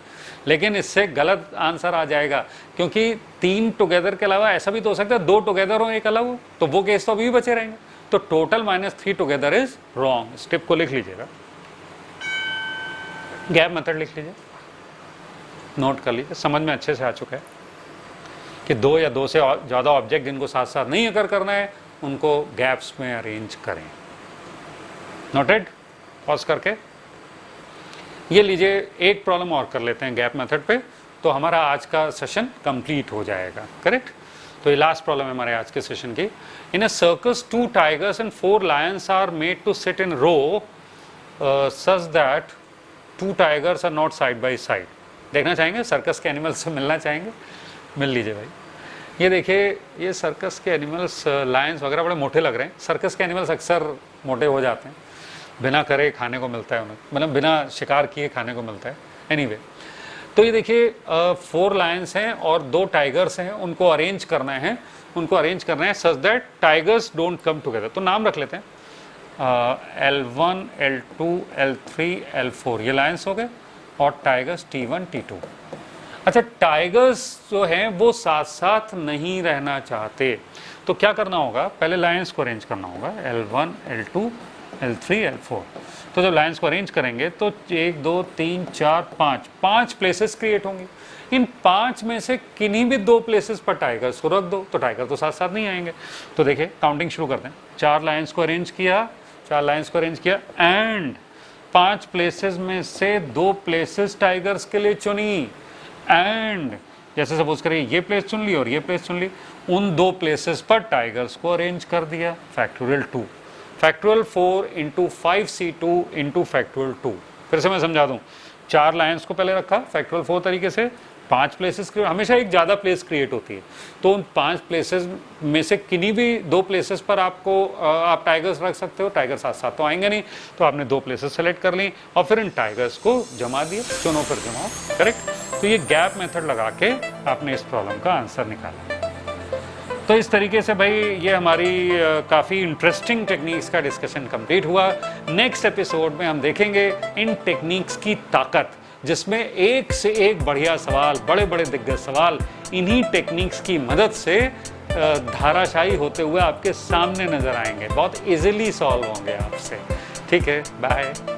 लेकिन इससे गलत आंसर आ जाएगा, क्योंकि 3 टुगेदर के अलावा ऐसा भी तो हो सकता है 2 टुगेदर हो एक अलग हो, तो वो केस तो अभी भी बचे रहेंगे। तो total -3 together is wrong. Step को लिख लीजिएगा, गैप मेथड लिख लीजिए, नोट कर लीजिए, समझ में अच्छे से आ चुका है। कि 2 या 2 से ज़्यादा ऑब्जेक्ट जिनको साथ साथ नहीं अगर करना है उनको गैप्स में अरेंज करें। नोटेड? पॉज करके ये लीजिए, एक प्रॉब्लम और कर लेते हैं गैप मेथड पे, तो हमारा आज का सेशन कंप्लीट हो जाएगा। करेक्ट? तो ये लास्ट प्रॉब्लम है हमारे आज के सेशन की। In a circus 2 tigers and 4 lions are made to sit in row such that 2 tigers are not side by side. देखना चाहेंगे? सर्कस के एनिमल्स से मिलना चाहेंगे? मिल लीजिए भाई। ये देखिए, ये सर्कस के एनिमल्स, लायंस वगैरह बड़े मोटे लग रहे हैं। सर्कस के एनिमल्स अक्सर मोटे हो जाते हैं, बिना करे खाने को मिलता है उन्हें, मतलब बिना शिकार किए खाने को मिलता है। एनीवे, तो ये देखिए 4 लायंस हैं और 2 टाइगर्स हैं, उनको अरेंज करना है such that tigers don't come together. तो नाम रख लेते हैं L1, L2, L3, L4, ये लायंस हो गए, और टाइगर्स T1, T2। अच्छा, टाइगर्स जो हैं वो साथ साथ नहीं रहना चाहते, तो क्या करना होगा? पहले लायंस को अरेंज करना होगा, L1, L2, L3, L4। तो जब लायंस को अरेंज करेंगे तो 1, 2, 3, 4, 5 प्लेसेस क्रिएट होंगी। इन 5 में से किन्हीं भी 2 प्लेसेस पर टाइगर्स को रख दो, तो टाइगर तो साथ साथ नहीं आएंगे। तो देखिए, काउंटिंग शुरू करते हैं। 4 लायंस को अरेंज किया एंड 5 प्लेसेस में से 2 प्लेसेस टाइगर्स के लिए चुनी, एंड जैसे सपोज करिए ये प्लेस चुन ली और ये प्लेस चुन ली, उन 2 प्लेसेस पर टाइगर्स को अरेंज कर दिया। Factorial 2, factorial 4 into 5C2 into factorial 2। फिर से मैं समझा दूं, 4 लायंस को पहले रखा फैक्टोरियल 4 तरीके से, 5 प्लेसेस, हमेशा एक ज़्यादा प्लेस क्रिएट होती है, तो उन 5 प्लेसेस में से किन्हीं भी 2 प्लेसेस पर आप टाइगर्स रख सकते हो। टाइगर साथ साथ तो आएंगे नहीं, तो आपने 2 प्लेसेस सेलेक्ट कर ली और फिर इन टाइगर्स को जमा दिया, चुनो फिर जमाओ। करेक्ट? तो ये गैप मेथड लगा के आपने इस प्रॉब्लम का आंसर निकाला। तो इस तरीके से भाई ये हमारी काफ़ी इंटरेस्टिंग टेक्निक्स का डिस्कशन कंप्लीट हुआ। नेक्स्ट एपिसोड में हम देखेंगे इन टेक्निक्स की ताकत, जिसमें एक से एक बढ़िया सवाल, बड़े बड़े दिग्गज सवाल इन्हीं टेक्निक्स की मदद से धाराशायी होते हुए आपके सामने नजर आएंगे, बहुत इजीली सॉल्व होंगे आपसे। ठीक है, बाय।